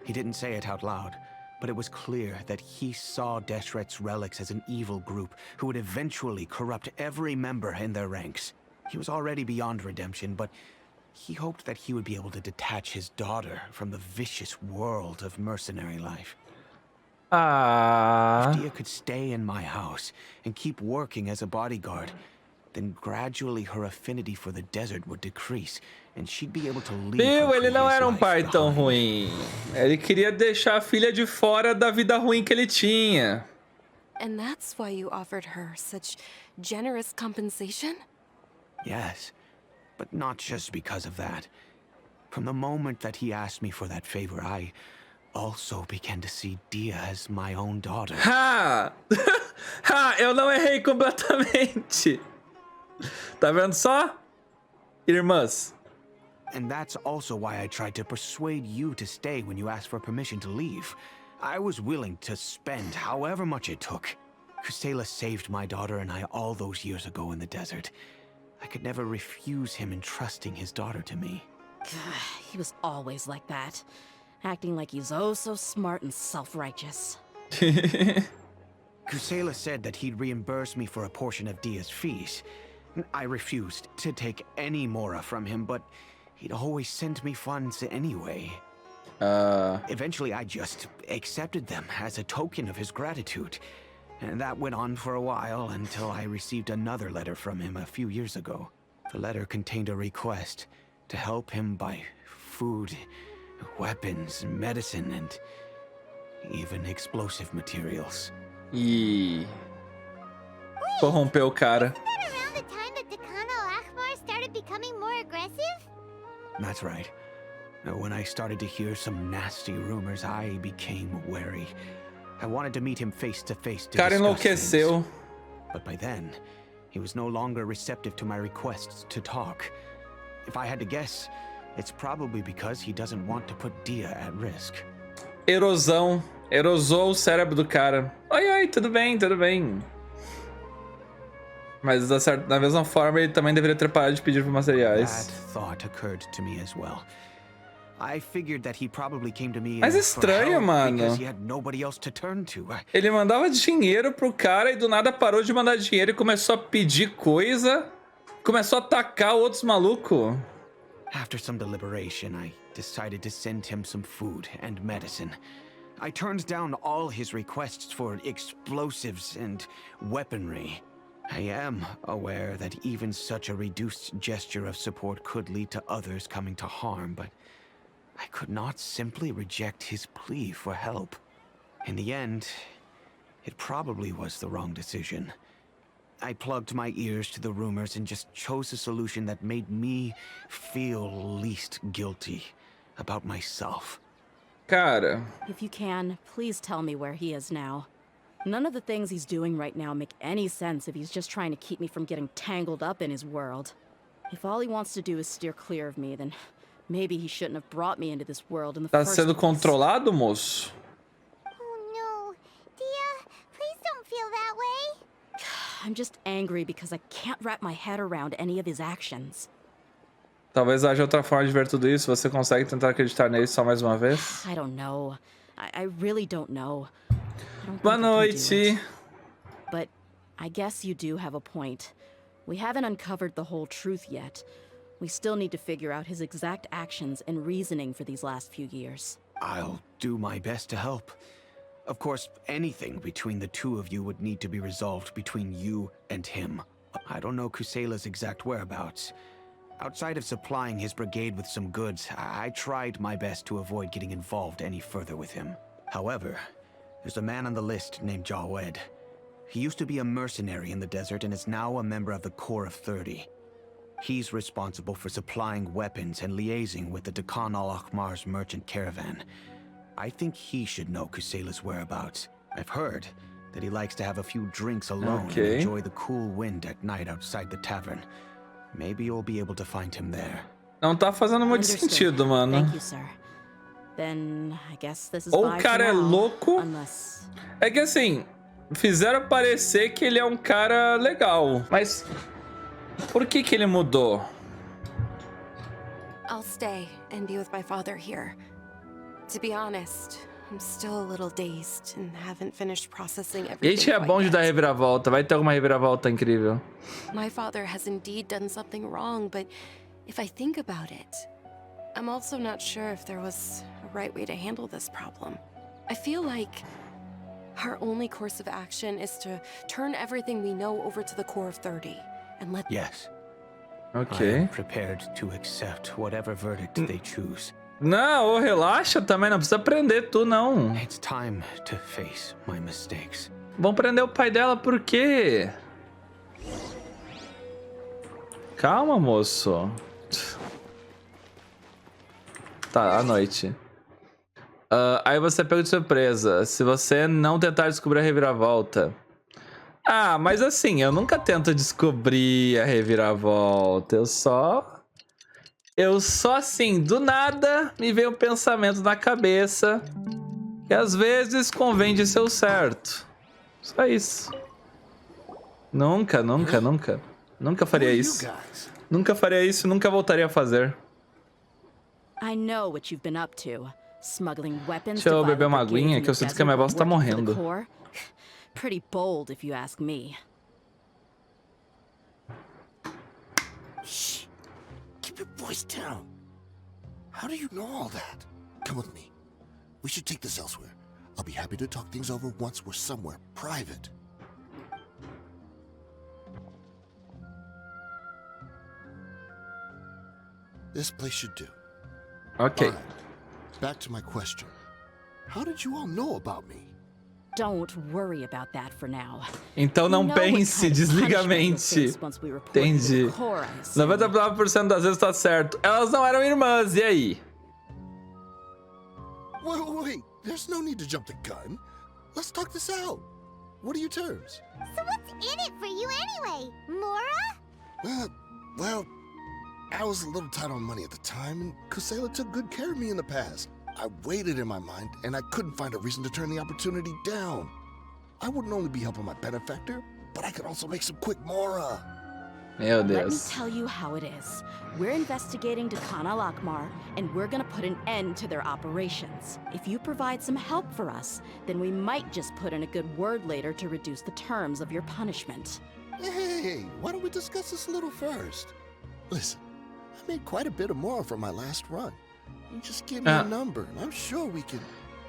He didn't say it out loud, but it was clear that he saw Deshret's relics as an evil group who would eventually corrupt every member in their ranks. He was already beyond redemption, but he hoped that he would be able to detach his daughter from the vicious world of mercenary life. If Dehya could stay in my house and keep working as a bodyguard, then gradually her affinity for the desert would decrease, and she'd be able to leave her Ele não previous era life pai tão behind. ruim. Ele queria deixar a filha de fora da vida ruim que ele tinha. And that's why you offered her such generous compensation? Yes, but not just because of that. From the moment that he asked me for that favor, I also began to see Dehya as my own daughter. Ha! Ha! Eu não errei completamente. Tá vendo só? Irmãs. And that's also why I tried to persuade you to stay when you asked for permission to leave. I was willing to spend however much it took. Kusela saved my daughter and I all those years ago in the desert. I could never refuse him entrusting his daughter to me. He was always like that. Acting like he's oh so smart and self-righteous. Kusela said that he'd reimburse me for a portion of Dehya's fees. I refused to take any Mora from him, but he'd always send me funds anyway. Eventually I just accepted them as a token of his gratitude. And that went on for a while until I received another letter from him a few years ago. The letter contained a request to help him buy food, weapons, medicine, and even explosive materials. E corrompeu o cara. Isn't that around the time that Dekano Akhmar started becoming more aggressive? That's right. When I started to hear some nasty rumors, I became wary. I wanted to meet him face to face to Cara discuss things. enlouqueceu. But by then, he was no longer receptive to my requests to talk. If I had to guess, it's probably because he doesn't want to put Dehya at risk. Erosão. Erosou o cérebro do cara. Oi, oi, tudo bem, tudo bem. Mas da mesma forma, ele também deveria ter parado de pedir por materiais. That thought occurred to me as well. I figured that he probably came to me Mas estranho, mano. because he had nobody else to turn to. Ele mandava dinheiro pro cara e do nada parou de mandar dinheiro e começou a pedir coisa. Começou a atacar outros malucos. After some deliberation, I decided to send him some food and medicine. I turned down all his requests for explosives and weaponry. I am aware that even such a reduced gesture of support could lead to others coming to harm, but I could not simply reject his plea for help. In the end, it probably was the wrong decision. I plugged my ears to the rumors and just chose a solution that made me feel least guilty about myself. Cara. If you can, please tell me where he is now. None of the things he's doing right now make any sense if he's just trying to keep me from getting tangled up in his world. If all he wants to do is steer clear of me, then maybe he shouldn't have brought me into this world in the Tá first sendo place. controlado, moço? Oh no. Dehya, please don't feel that way. I'm just angry because I can't wrap my head around any of his actions. Talvez haja outra forma de ver tudo isso. Você consegue tentar acreditar nele só mais uma vez? I don't know. I really don't know. I don't Boa think I can do noite. it. But I guess you do have a point. We haven't uncovered the whole truth yet. We still need to figure out his exact actions and reasoning for these last few years. I'll do my best to help. Of course, anything between the two of you would need to be resolved between you and him. I don't know Kusela's exact whereabouts. Outside of supplying his brigade with some goods, I tried my best to avoid getting involved any further with him. However, there's a man on the list named Jawed. He used to be a mercenary in the desert and is now a member of the Corps of 30. He's responsible for supplying weapons and liaising with the Dekhan al-Akhmar's merchant caravan. I think he should know Kusela's whereabouts. I've heard that he likes to have a few drinks alone and enjoy the cool wind at night outside the tavern. Maybe you'll be able to find him there. Não tá fazendo muito sentido, mano. Thank you, sir. Then I guess this is Ou bye o for cara é now, louco. unless... É que assim, fizeram parecer que ele é um cara legal. Mas por que ele mudou? I'll stay and be with my father here. To be honest, I'm still a little dazed and haven't finished processing everything. Gente, é bom de dar reviravolta. Vai ter alguma reviravolta incrível. My father has indeed done something wrong, but if I think about it, I'm also not sure if there was a right way to handle this problem. I feel like our only course of action is to turn everything we know over to the Corps of 30 and let... Yes. Ok. I am prepared to accept whatever verdict they choose. Não, relaxa também, não precisa prender tu, não. It's time to face my mistakes. Vão prender o pai dela por quê? Calma, moço. Tá, à noite. Aí você pega de surpresa. Se você não tentar descobrir a reviravolta. Ah, mas assim, eu nunca tento descobrir a reviravolta. Eu só assim, do nada, me vem um pensamento na cabeça. Que às vezes convém de ser o certo. Só isso. Nunca faria isso. Nunca faria isso, nunca voltaria a fazer. I know what you've been up to. Smuggling weapons. Deixa eu beber uma aguinha que eu sinto que a minha voz tá morrendo. Pretty bold if you ask me. Shh. Keep your voice down. How do you know all that? Come with me. We should take this elsewhere. I'll be happy to talk things over once we're somewhere private. This place should do. Ok. Right. Back to my question. How did you all know about me? Don't worry about that for now. Então não pense, desliga a mente. Entendi. 99% das vezes tá certo. Elas não eram irmãs, e aí? Wait. There's no need to jump the gun. Let's talk this out. What are your terms? So what's in it for you anyway, Mora? Well, I was a little tight on money at the time, and Kusela took good care of me in the past. I waited in my mind, and I couldn't find a reason to turn the opportunity down. I wouldn't only be helping my benefactor, but I could also make some quick Mora. Meu Let me Deus. tell you how it is. We're investigating Dakhan al-Akmar, and we're gonna put an end to their operations. If you provide some help for us, then we might just put in a good word later to reduce the terms of your punishment. Hey, why don't we discuss this a little first? Listen, I made quite a bit of Mora from my last run. You just give me a number, and I'm sure we can...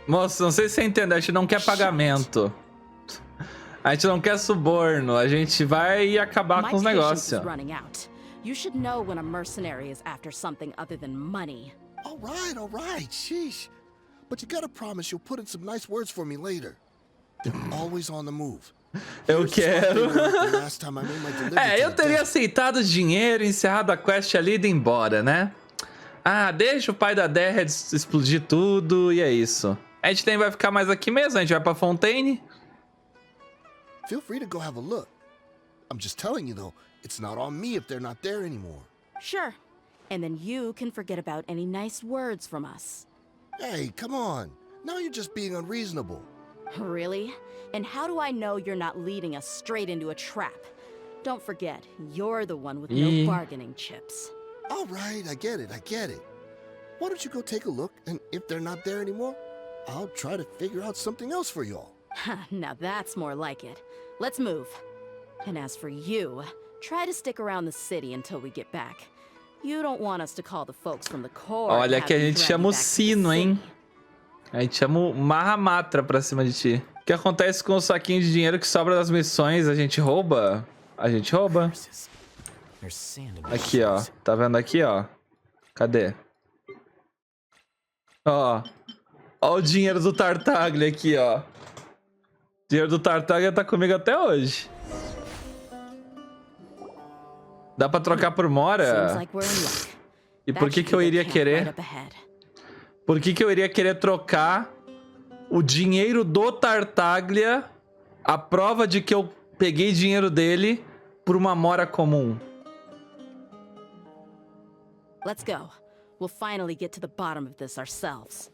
Moço, não sei se você entende, a gente não quer pagamento. A gente não quer suborno, a gente vai acabar com os negócios. You should know when a mercenary is after something other than money. All right, sheesh. But you gotta promise you'll put in some nice words for me later. They're always on the move. Eu quero. Eu teria aceitado o dinheiro, encerrado a quest ali e ido embora, né? Ah, deixa o pai da Dehya explodir tudo e é isso. A gente nem vai ficar mais aqui mesmo, a gente vai pra Fontaine. Feel free to go have a look. I'm just telling you though, it's not on me if they're not there anymore. Sure. And then you can forget about any nice words from us. Hey, come on. Now you're just being unreasonable. Really? And how do I know you're not leading us straight into a trap? Don't forget, you're the one with no bargaining chips. All right, I get it. Why don't you go take a look, and if they're not there anymore, I'll try to figure out something else for y'all. Now that's more like it. Let's move. And as for you, try to stick around the city until we get back. You don't want us to call the folks from the Corps. Olha que a gente chama o sino, hein? A gente chama o Mahamatra pra cima de ti. O que acontece com o saquinho de dinheiro que sobra das missões? A gente rouba? A gente rouba. Aqui, ó. Tá vendo aqui, ó? Cadê? Ó. Ó o dinheiro do Tartaglia aqui, ó. O dinheiro do Tartaglia tá comigo até hoje. Dá pra trocar por Mora? E por que eu iria querer? Por que eu iria querer trocar o dinheiro do Tartaglia, a prova de que eu peguei dinheiro dele, por uma Mora comum? Let's go. We'll finally get to the bottom of this ourselves.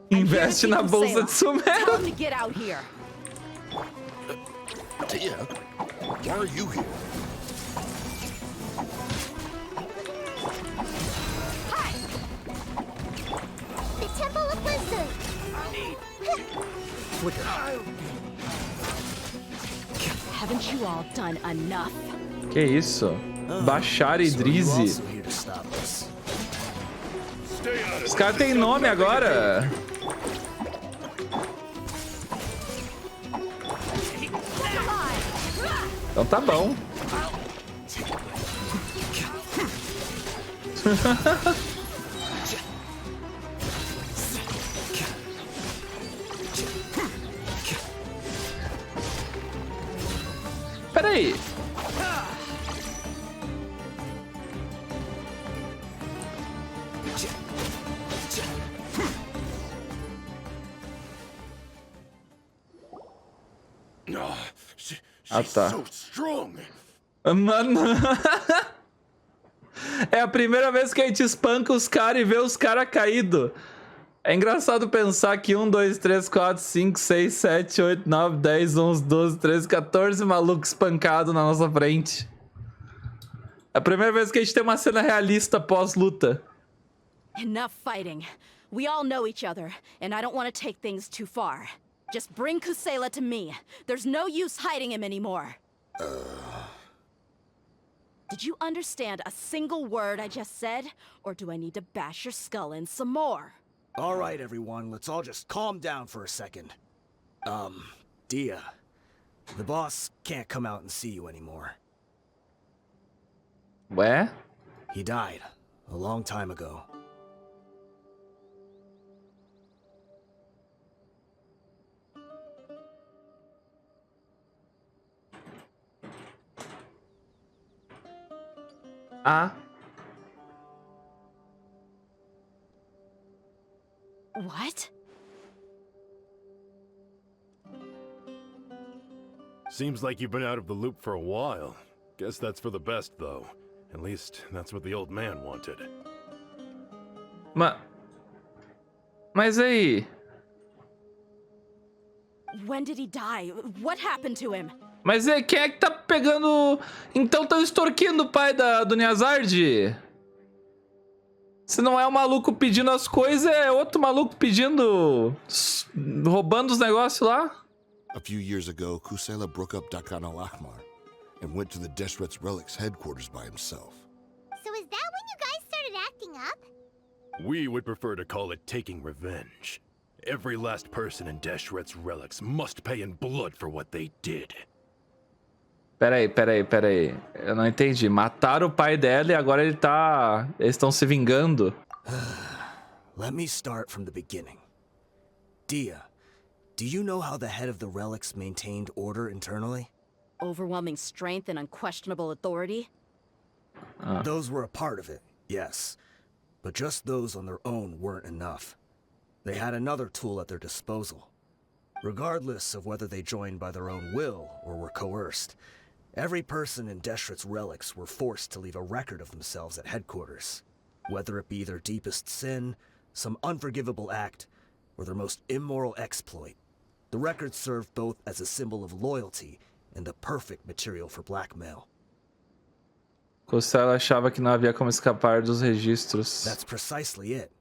Investe na bolsa de Sumero. Time to get out here. Dehya, why are you here? Hi! The Temple of Wisdom! Haven't you all done enough? Que isso? Bashar Idrizi. Os caras têm nome agora. Então tá bom. Peraí. She's tá. so strong. Mano. É a primeira vez que a gente espanca os caras e vê os caras caídos. É engraçado pensar que 1, 2, 3, 4, 5, 6, 7, 8, 9, 10, 11, 12, 13, 14 malucos espancados na nossa frente. É a primeira vez que a gente tem uma cena realista pós-luta. Enough fighting. We all know each other, and I don't want to take things too far. Just bring Kusela to me. There's no use hiding him anymore. Did you understand a single word I just said? Or do I need to bash your skull in some more? All right, everyone, let's all just calm down for a second. Dehya, the boss can't come out and see you anymore. Ué? He died a long time ago. Ah. What? Seems like you've been out of the loop for a while. Guess that's for the best, though. At least, that's what the old man wanted. Mas aí? When did he die? What happened to him? Mas aí, quem é que tá pegando... Então estão extorquindo o pai do Nyazard? Se não é o maluco pedindo as coisas, é outro maluco pedindo... roubando os negócios lá? A few years ago, Kusela broke up Dakan al-Ahmar and went to the Deshret's Relics headquarters by himself. So is that when you guys started acting up? We would prefer to call it taking revenge. Every last person in Deshret's Relics must pay in blood for what they did. Peraí. Eu não entendi. Mataram o pai dela e agora ele tá... Eles estão se vingando. Let me start from the beginning. Dehya, do you know how the head of the relics maintained order internally? Overwhelming strength and unquestionable authority? Those were a part of it, yes. But just those on their own weren't enough. They had another tool at their disposal. Regardless of whether they joined by their own will or were coerced, every person in Deshret's relics were forced to leave a record of themselves at headquarters. Whether it be their deepest sin, some unforgivable act, or their most immoral exploit, the record served both as a symbol of loyalty and the perfect material for blackmail. Kusela achava que não havia como escapar dos registros. That's precisely it.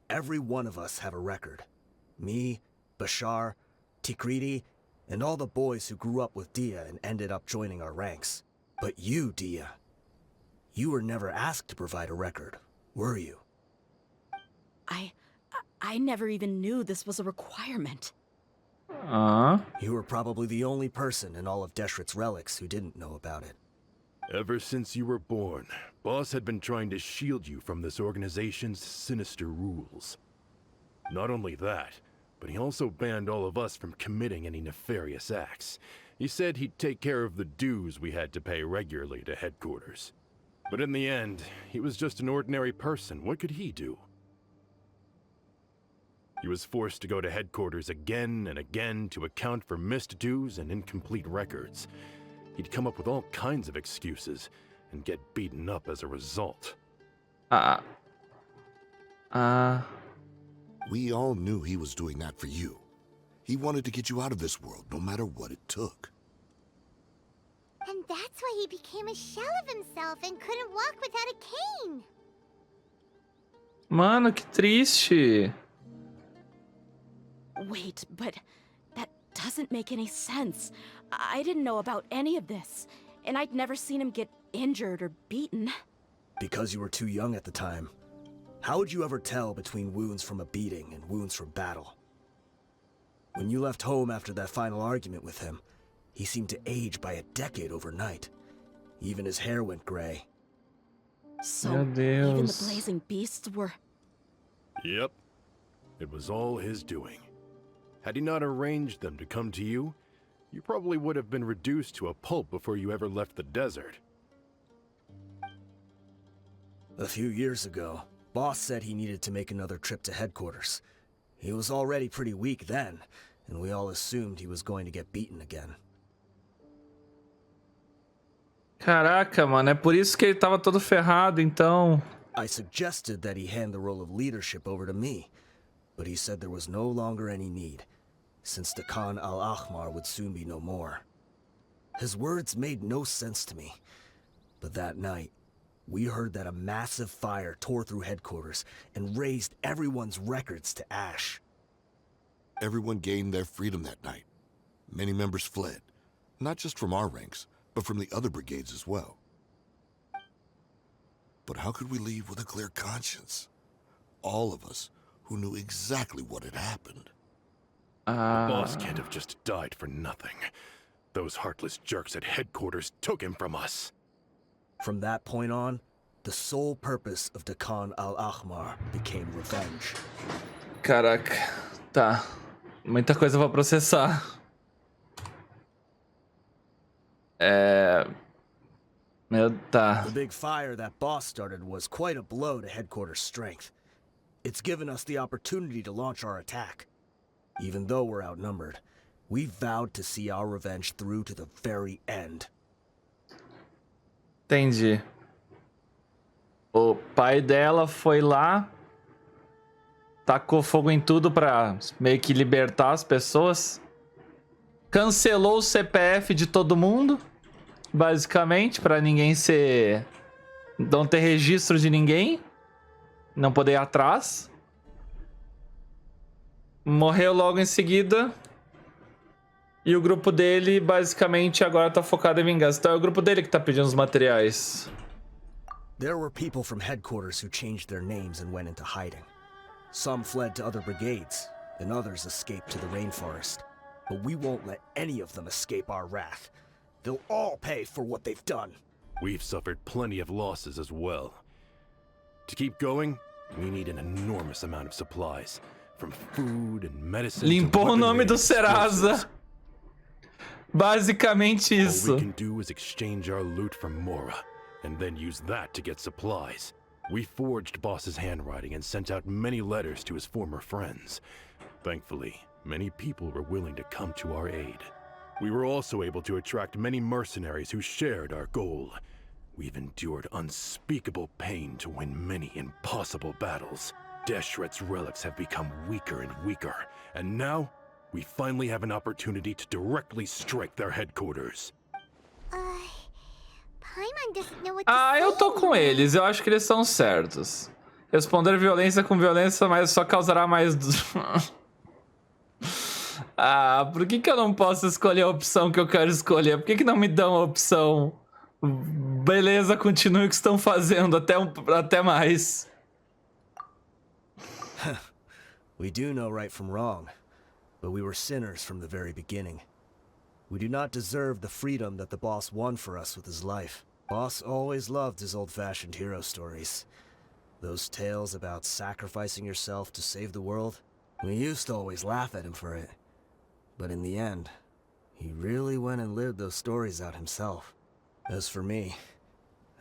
Every one of us have a record. Me, Bashar, Tikriti, and all the boys who grew up with Dehya and ended up joining our ranks. But you, Dehya, you were never asked to provide a record, were you? I never even knew this was a requirement. You were probably the only person in all of Deshret's relics who didn't know about it. Ever since you were born, Boss had been trying to shield you from this organization's sinister rules. Not only that, but he also banned all of us from committing any nefarious acts. He said he'd take care of the dues we had to pay regularly to headquarters. But in the end, he was just an ordinary person. What could he do? He was forced to go to headquarters again and again to account for missed dues and incomplete records. He'd come up with all kinds of excuses and get beaten up as a result. We all knew he was doing that for you. He wanted to get you out of this world, no matter what it took. And that's why he became a shell of himself and couldn't walk without a cane. Mano, que triste. Wait, but that doesn't make any sense. I didn't know about any of this, and I'd never seen him get injured or beaten. Because you were too young at the time. How would you ever tell between wounds from a beating and wounds from battle? When you left home after that final argument with him, he seemed to age by a decade overnight. Even his hair went gray. So, even the blazing beasts were... Yep. It was all his doing. Had he not arranged them to come to you, you probably would have been reduced to a pulp before you ever left the desert. A few years ago, Boss said he needed to make another trip to headquarters. He was already pretty weak then, and we all assumed he was going to get beaten again. Caraca, mano, é por isso que ele tava todo ferrado, então. I suggested that he hand the role of leadership over to me, but he said there was no longer any need, since the Khan al-Ahmar would soon be no more. His words made no sense to me, but that night, we heard that a massive fire tore through headquarters and razed everyone's records to ash. Everyone gained their freedom that night. Many members fled, not just from our ranks, but from the other brigades as well. But how could we leave with a clear conscience? All of us who knew exactly what had happened. The boss can't have just died for nothing. Those heartless jerks at headquarters took him from us. From that point on, the sole purpose of the Khan al-Ahmar became revenge. Caraca, tá. Muita coisa pra processar. Tá. The big fire that boss started was quite a blow to headquarters' strength. It's given us the opportunity to launch our attack. Even though we're outnumbered, we vowed to see our revenge through to the very end. Entendi. O pai dela foi lá, tacou fogo em tudo pra meio que libertar as pessoas. Cancelou o CPF de todo mundo, basicamente, pra ninguém ser... não ter registro de ninguém, não poder ir atrás. Morreu logo em seguida. E o grupo dele, basicamente, agora tá focado em vingança. Então é o grupo dele que tá pedindo os materiais. There were people from headquarters who changed their names and went into hiding. Some fled to other brigades, and others escaped to the rainforest. But we won't let any of them escape our wrath. They'll all pay for what they've done. We've suffered plenty of losses as well. To keep going, we need an enormous amount of supplies. From food and medicine. Limpou o nome do Serasa. Basicamente isso. All we can do is exchange our loot from Mora, and then use that to get supplies. We forged Boss's handwriting and sent out many letters to his former friends. Thankfully, many people were willing to come to our aid. We were also able to attract many mercenaries who shared our goal. We've endured unspeakable pain to win many impossible battles. Deshret's relics have become weaker and weaker, and now we finally have an opportunity to directly strike their headquarters. Paimon doesn't know what to say. Eu tô com eles. Eu acho que eles são certos. Responder violência com violência, mas só causará mais... por que eu não posso escolher a opção que eu quero escolher? Por que não me dão a opção? Beleza, continue o que estão fazendo. Até mais. We do know right from wrong. But we were sinners from the very beginning. We do not deserve the freedom that the boss won for us with his life. Boss always loved his old-fashioned hero stories. Those tales about sacrificing yourself to save the world. We used to always laugh at him for it. But in the end, he really went and lived those stories out himself. As for me,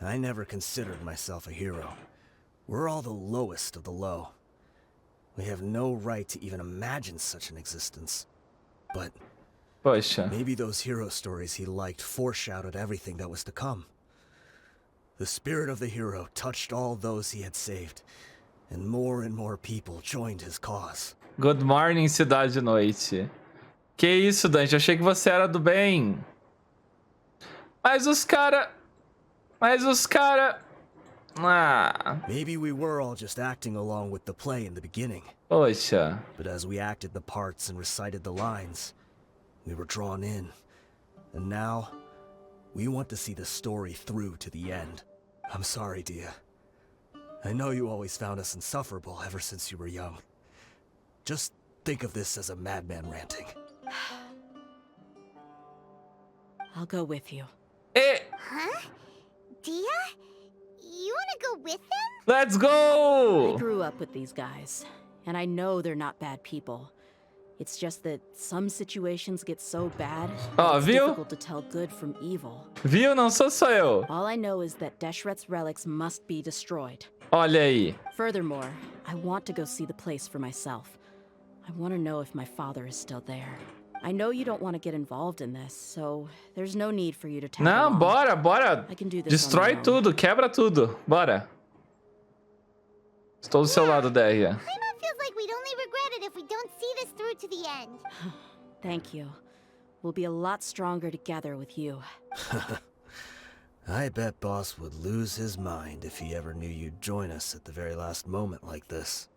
I never considered myself a hero. We're all the lowest of the low. We have no right to even imagine such an existence. But Poxa. Maybe those hero stories he liked foreshadowed everything that was to come. The spirit of the hero touched all those he had saved, and more people joined his cause. Good morning, Cidade Noite. Que isso, Dante? Achei que você era do bem. Mas os cara... Maybe we were all just acting along with the play in the beginning. Poxa. But as we acted the parts and recited the lines, we were drawn in. And now, we want to see the story through to the end. I'm sorry, Dehya. I know you always found us insufferable ever since you were young. Just think of this as a madman ranting. I'll go with you. Huh? Dehya? You wanna go with them? Let's go! I grew up with these guys, and I know they're not bad people. It's just that some situations get so bad, it's difficult to tell good from evil. Viu? Não sou só eu. All I know is that Deshret's relics must be destroyed. Olha aí. Furthermore, I want to go see the place for myself. I want to know if my father is still there. I know you don't want to get involved in this, so there's no need for you to tag Não, along. bora. I can do this Destrói on my own. tudo, quebra tudo. Bora. Estou do seu lado, Dehya. Paimon feels like we'd only regret it if we don't see this through to the end. Thank you. We'll be a lot stronger together with you. I bet Boss would lose his mind if he ever knew you'd join us at the very last moment like this.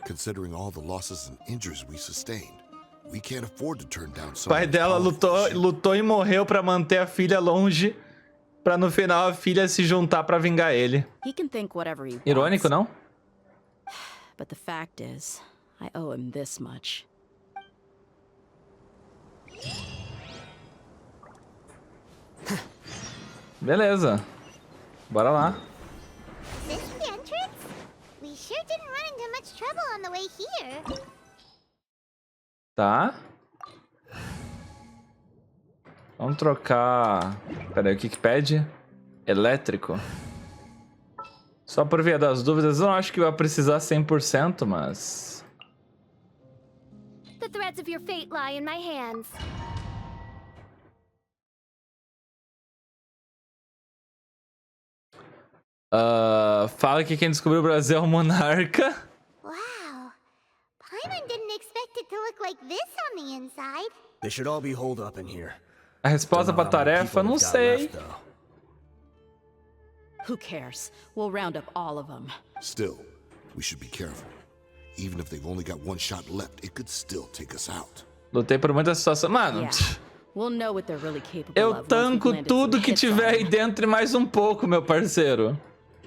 Considering all the losses and injuries we sustained, we can't afford to turn down O so pai dela lutou e morreu pra manter a filha longe, pra no final a filha se juntar pra vingar ele. He can think whatever he wants. Irônico, não? But the fact is, I owe him this much. Beleza. Bora lá. Is this the entrance? We sure didn't run into much trouble on the way here. Tá. Vamos trocar... Pera aí, o que pede? Elétrico. Só por via das dúvidas, eu não acho que vai precisar 100%, mas... The threads of your fate lie in my hands. Fala que quem descobriu o Brasil é o monarca. Wow. Paimon didn't expect it to look like this on the inside. They should all be holed up in here. A resposta pra tarefa, não sei. Who cares? We'll round up all of them. Still, we should be careful. Even if they've only got one shot left, it could still take us out. Lutei por muita situação. Mano, Yeah. We'll know what they're really capable eu of once we've tanco landed tudo some que hits tiver on aí them. dentro e mais um pouco, meu parceiro.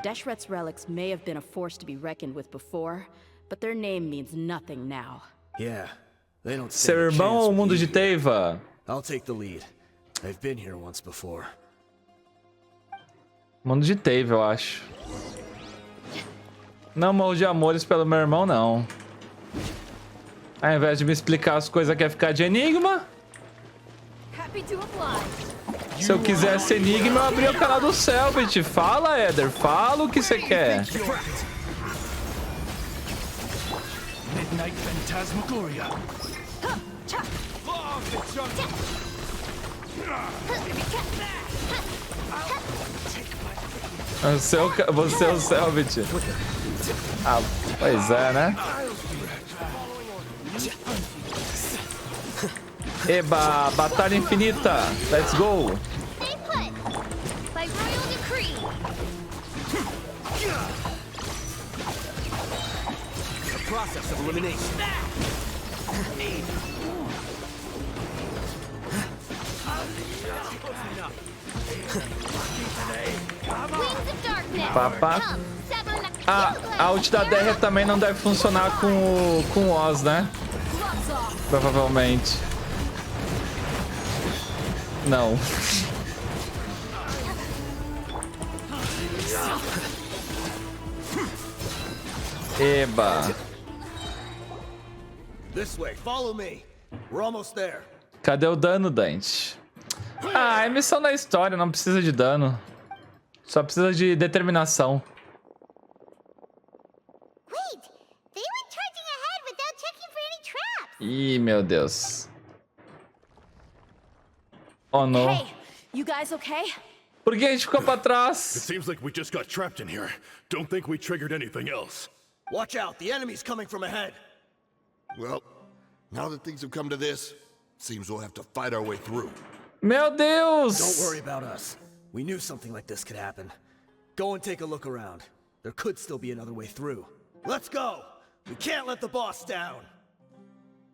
Deshret's relics may have been a force to be reckoned with before, but their name means nothing now. Yeah, they don't Seu stand a irmão chance ou o with mundo you de here. Teiva? I'll take the lead. I've been here once before. Mundo de Teiva, eu acho. Não morro de amores pelo meu irmão, não. Ao invés de me explicar as coisas, quer ficar de enigma? Happy to oblige. Se eu quisesse enigma, eu abria o canal do Selbit. Fala, Eder. Fala o que você quer. Midnight Phantasmagoria. Você é o Selbit. Ah, pois é, né? Eba, batalha infinita. Let's go. Stay put. By royal decree. The process of elimination. Wings of darkness. Papá. Come, sever the A ult da Dehya também não deve funcionar com o Oz, né? Provavelmente. Não. Eba. This way, follow me. We're almost there. Cadê o dano, Dante? Ah, é missão da história, não precisa de dano. Só precisa de determinação. Wait, they went charging ahead without checking for any traps. Ih, meu Deus. Oh, não. Hey, you guys okay? Por que a gente ficou pra It trás? seems like we just got trapped in here. Don't think we triggered anything else. Watch out, the enemy's coming from ahead. Well, now that things have come to this, seems we'll have to fight our way through. Meu Deus! Don't worry about us. We knew something like this could happen. Go and take a look around. There could still be another way through. Let's go! We can't let the boss down!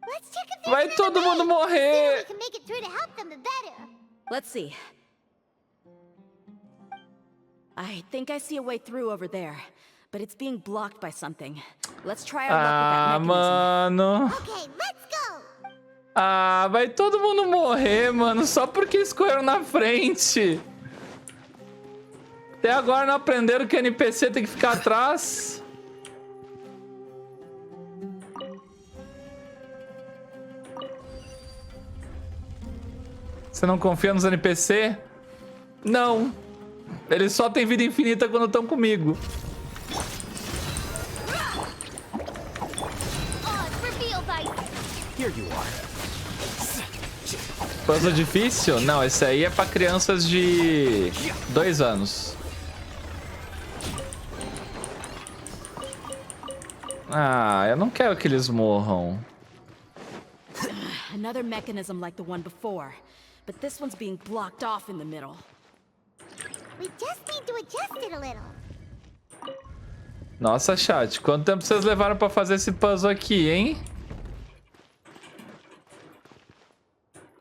Let's check if Vai there's todo another mundo way. The sooner morrer. we can make it through to help them, the better. Let's see. I think I see a way through over there, but it's being blocked by something. Let's try our luck Ah, with that mechanism. mano. Okay, let's go. Ah, vai todo mundo morrer, mano, só porque escolheram na frente. Até agora não aprenderam que NPC tem que ficar atrás. Você não confia nos NPC? Não. Eles só têm vida infinita quando estão comigo. Odds reveal by Here you are. Puzzle difícil? Não, esse aí é pra crianças de 2 anos. Ah, eu não quero que eles morram. Another mechanism like the one before, but this one's being blocked off in the middle. We just need to adjust it a little. Nossa, chat, quanto tempo vocês levaram pra fazer esse puzzle aqui, hein?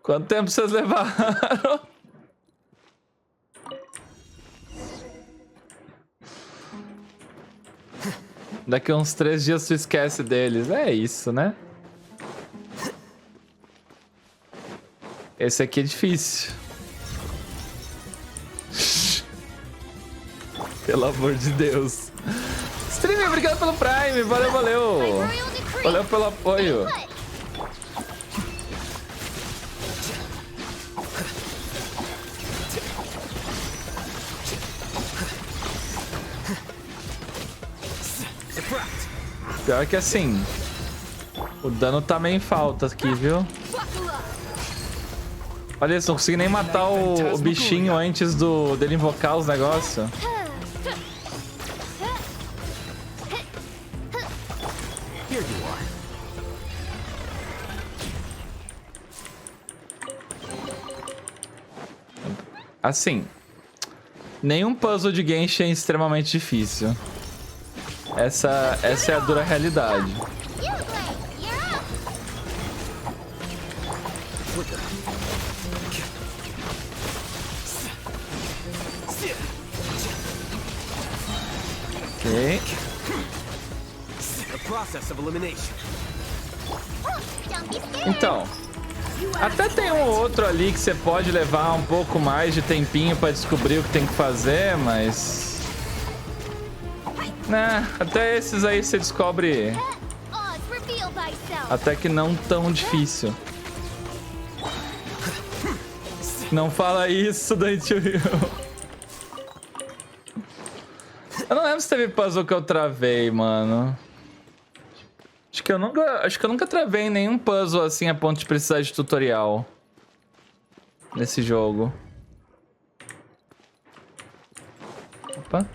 Quanto tempo vocês levaram? Daqui a uns 3 dias tu esquece deles. É isso, né? Esse aqui é difícil. Pelo amor de Deus. Stream, obrigado pelo Prime. Valeu, valeu. Valeu pelo apoio. Pior que assim, o dano tá meio em falta aqui, viu? Olha isso, não consegui nem matar o bichinho antes dele invocar os negócios. Assim, nenhum puzzle de Genshin é extremamente difícil. Essa é a dura realidade. Ok. Então, até tem um ou outro ali que você pode levar um pouco mais de tempinho pra descobrir o que tem que fazer, mas... Né, até esses aí você descobre até que não tão difícil. Não fala isso, DanteWill. Eu não lembro se teve puzzle que eu travei, mano. Acho que eu nunca travei nenhum puzzle assim a ponto de precisar de tutorial nesse jogo. Opa.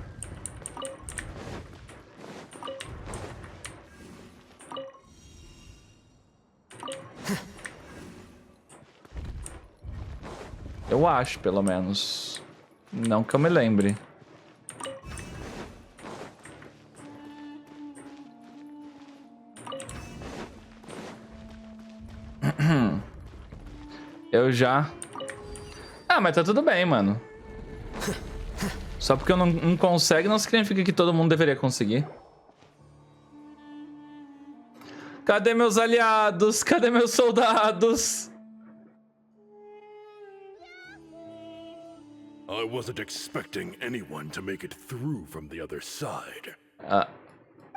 Eu acho, pelo menos. Não que eu me lembre. Eu já... Ah, mas tá tudo bem, mano. Só porque eu não consegue, não significa que todo mundo deveria conseguir. Cadê meus aliados? Cadê meus soldados? I wasn't expecting anyone to make it through from the other side.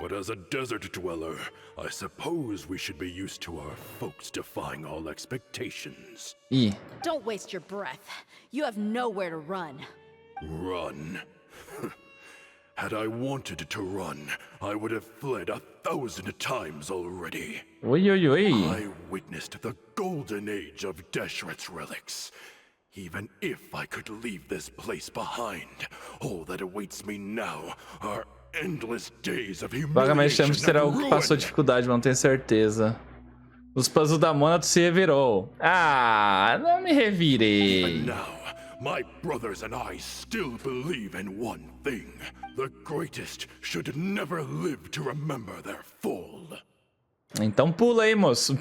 But as a desert dweller, I suppose we should be used to our folks defying all expectations. Don't waste your breath. You have nowhere to run. Run? Had I wanted to run, I would have fled 1,000 times already. Oi, oi, oi. I witnessed the golden age of Deshret's relics. Even if I could leave this place behind, all that awaits me now are endless days of Vagamente humiliation temos que ter algo que passou dificuldade, mas não tenho certeza. Os puzzles da Mona tu se revirou. Ah, não me revirei. And now, my brothers and I still believe in one thing. The greatest should never live to remember their fall. Então pula aí, moço.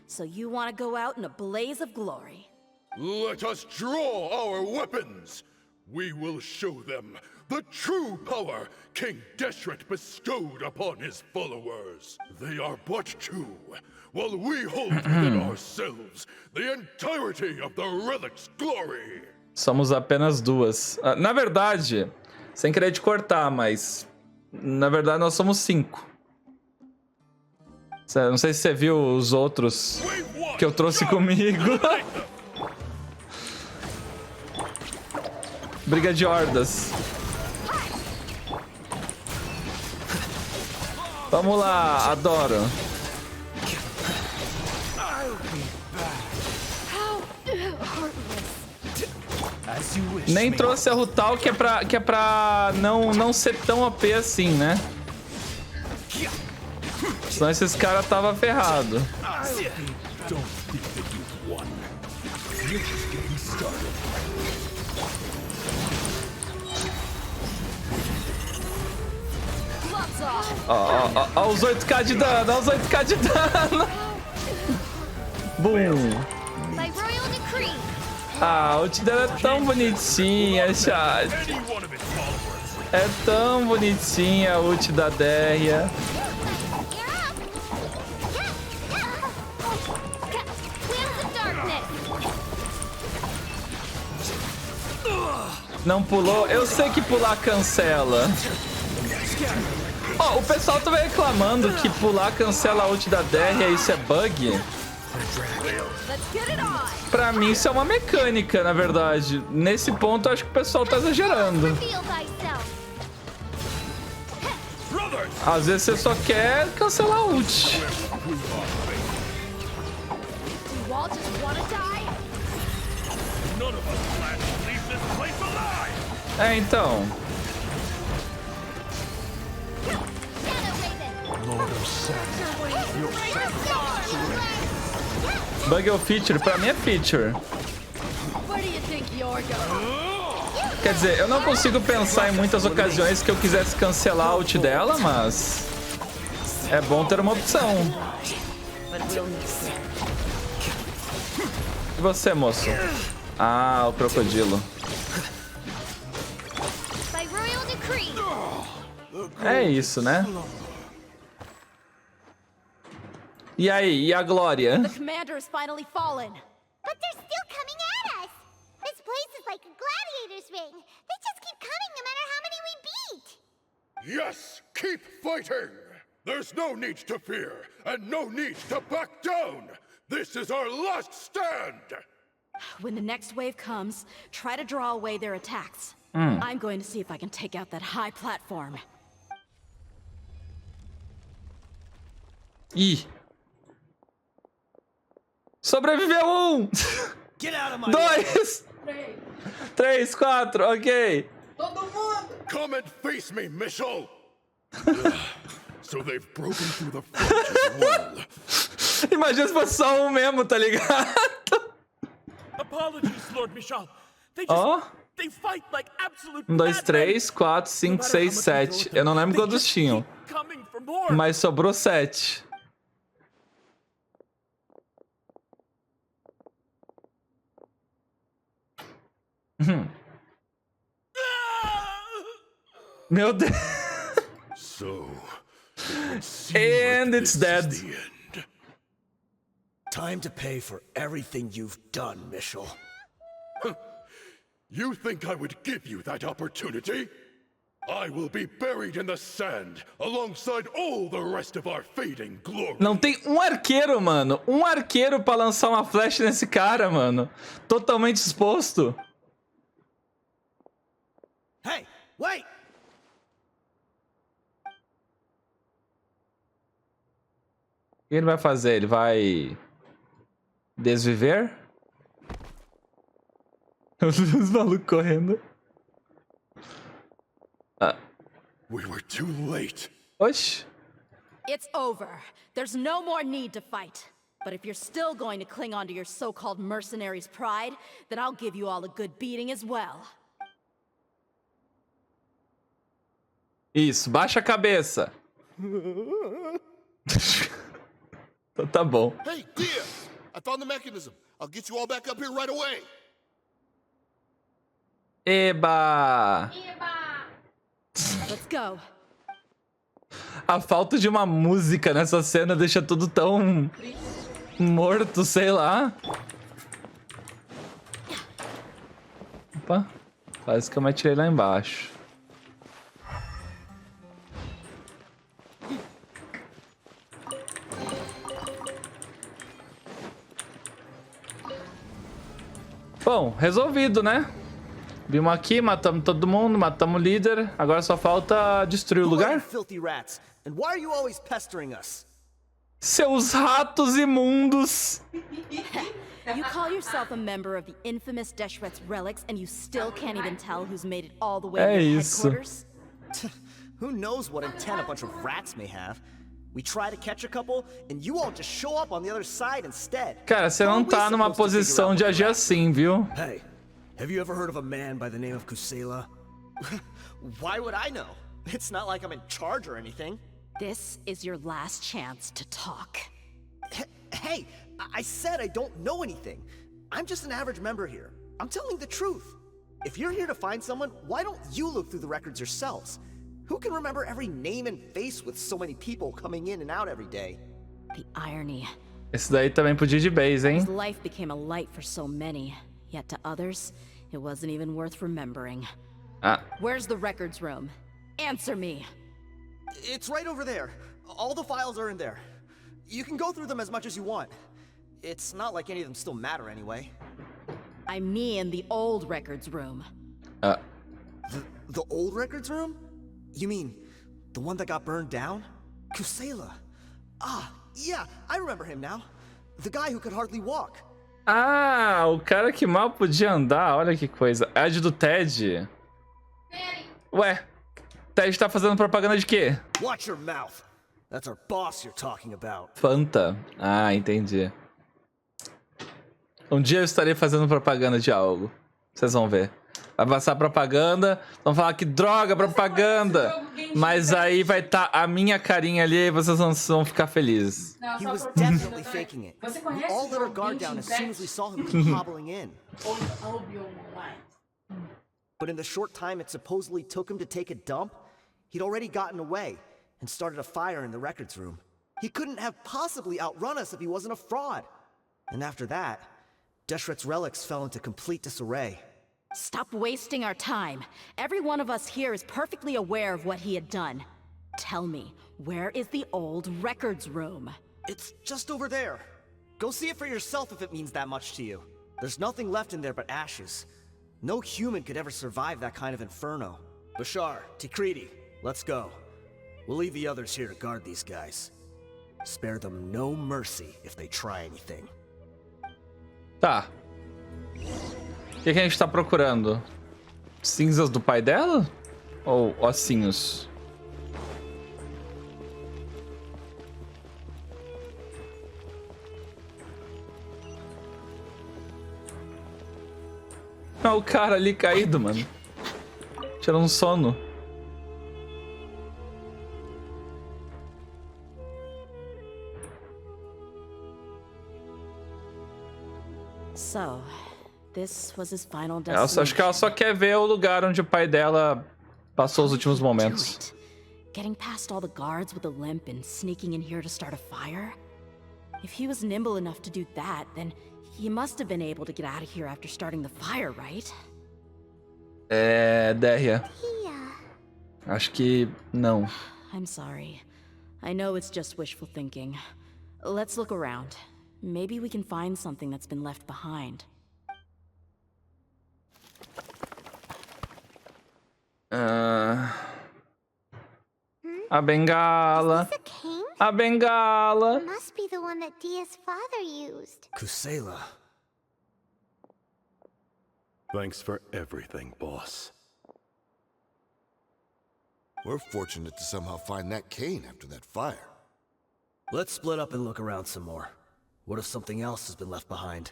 So you want to go out in a blaze of glory. Let us draw our weapons. We will show them the true power King Deshret bestowed upon his followers. They are but two, while we hold within ourselves the entirety of the relic's glory. Somos apenas duas. Na verdade, sem querer te cortar, mas... Na verdade, nós somos 5. Não sei se você viu os outros que eu trouxe comigo. Briga de hordas. Vamos lá, adoro. Nem trouxe a Rutal, que é pra não ser tão OP assim, né? Senão esses caras tava ferrado. Ó, os 8k de dano, ó, os 8k de dano. Boom. Ah, a ult dela é tão bonitinha, chat. É tão bonitinha a ult da Dehya. Não pulou? Eu sei que pular cancela. Ó, o pessoal tava reclamando que pular cancela a ult da Dehya, isso é bug. Pra mim isso é uma mecânica, na verdade. Nesse ponto eu acho que o pessoal tá exagerando. Às vezes você só quer cancelar a ult. É, então. Bug ou feature? Pra mim é feature. Quer dizer, eu não consigo pensar em muitas ocasiões que eu quisesse cancelar a ult dela, mas é bom ter uma opção. E você, moço? Ah, o crocodilo. É isso, né? E aí, e a Glória? The commander has finally fallen. But they're still coming at us. This place is like a gladiator's ring. They just keep coming no matter how many we beat. Yes, keep fighting. There's no need to fear and no need to back down. This is our last stand. When the next wave comes, try to draw away their attacks. I'm going to see if I can take out that high platform. Ih. Sobreviveu um! 2! 3, 4, ok. Todo mundo! Come and face me, Missão. So they've broken through the fortress wall. Imagina se fosse só um mesmo, tá ligado? Apologies, Lord Missão. Ó. 1, 2, 3, 4, 5, 6, 7. Eu não lembro quantos tinham. Mas sobrou 7. Meu Deus. And it's dead. Time to pay for everything you've done, Missão. You think I would give you that opportunity? I will be buried in the sand alongside all the rest of our fading glory. Não tem um arqueiro, mano. Um arqueiro pra lançar uma flecha nesse cara, mano. Totalmente exposto. Hey, wait! O que ele vai fazer? Ele vai desviver? Os malucos correndo. We were too late. Oxi. It's over. There's no more need to fight. But if you're still going to cling on to your so-called mercenary's pride, then I'll give you all a good beating as well. Isso, baixa a cabeça. Então tá bom. Hey, Dehya! I found the mechanism. I'll get you all back up here right away. Eba! Let's go. A falta de uma música nessa cena deixa tudo tão morto, sei lá. Opa, quase que eu me atirei lá embaixo. Bom, resolvido, né? Vimos aqui, matamos todo mundo, matamos o líder. Agora só falta destruir o lugar. Filthy rats. And why are you always pestering us? Seus ratos imundos. You call yourself a member of the infamous Deshret's relics and you still can't even tell who's made it all the way to your headquarters? Who knows what intent a bunch of rats may have? We try to catch a couple, and you all just show up on the other side instead. Cara, você não tá numa posição de agir assim, viu? Hey, have you ever heard of a man by the name of Kusela? Why would I know? It's not like I'm in charge or anything. This is your last chance to talk. Hey, I said I don't know anything. I'm just an average member here. I'm telling the truth. If you're here to find someone, why don't you look through the records yourselves? Who can remember every name and face with so many people coming in and out every day? The irony. Esse daí também podia ir de base, hein? His life became a light for so many, yet to others, it wasn't even worth remembering. Where's the records room? Answer me. It's right over there. All the files are in there. You can go through them as much as you want. It's not like any of them still matter anyway. I mean the old records room. The old records room? You mean the one that got burned down? Kusela. Ah, yeah, I remember him now. The guy who could hardly walk. Ah, o cara que mal podia andar, olha que coisa. É a do Ted. Ué, Ted tá fazendo propaganda de quê? Watch your mouth. That's our boss you're talking about. Fanta. Ah, entendi. Um dia eu estarei fazendo propaganda de algo. Vocês vão ver. Vai passar propaganda, vão falar que droga, propaganda. Mas aí vai estar a minha carinha ali e vocês vão ficar felizes. He was definitely faking it. We all let our guard down as soon as we saw him come hobbling in. But in the short time it supposedly took him to take a dump, he'd already gotten away and started a fire in the records room. He couldn't have possibly outrun us if he wasn't a fraud. And after that, Deshret's relics fell into complete disarray. Stop wasting our time. Every one of us here is perfectly aware of what he had done. Tell me, where is the old records room? It's just over there. Go see it for yourself if it means that much to you. There's nothing left in there but ashes. No human could ever survive that kind of inferno. Bashar, Tikriti, let's go. We'll leave the others here to guard these guys. Spare them no mercy if they try anything. Tá. O que a gente tá procurando? Cinzas do pai dela? Ou ossinhos? Não, o cara ali caído, mano. Tirando um sono. So, this was his final Acho que ela só quer ver o lugar onde o pai dela passou os últimos momentos. Getting past all the guards with a limp and sneaking in here to start a fire? If he was nimble enough to do that, then he must have been able to get out of here after starting the fire, right? Dehya. Acho que não. I'm sorry. I know it's just wishful thinking. Let's look around. Maybe we can find something that's been left behind. A bengala. Is this a cane? A bengala. It must be the one that Dehya's father used. Kusela. Thanks for everything, boss. We're fortunate to somehow find that cane after that fire. Let's split up and look around some more. What if something else has been left behind?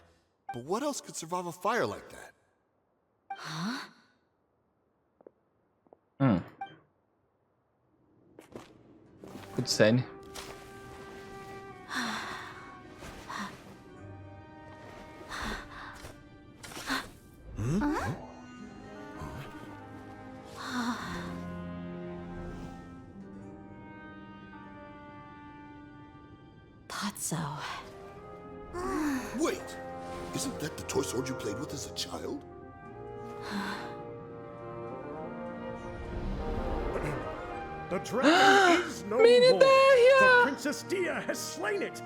But what else could survive a fire like that? Huh? Good scene. Thought so. Wait! Isn't that the toy sword you played with as a child? The dragon is no more. The Princess Dehya has slain it.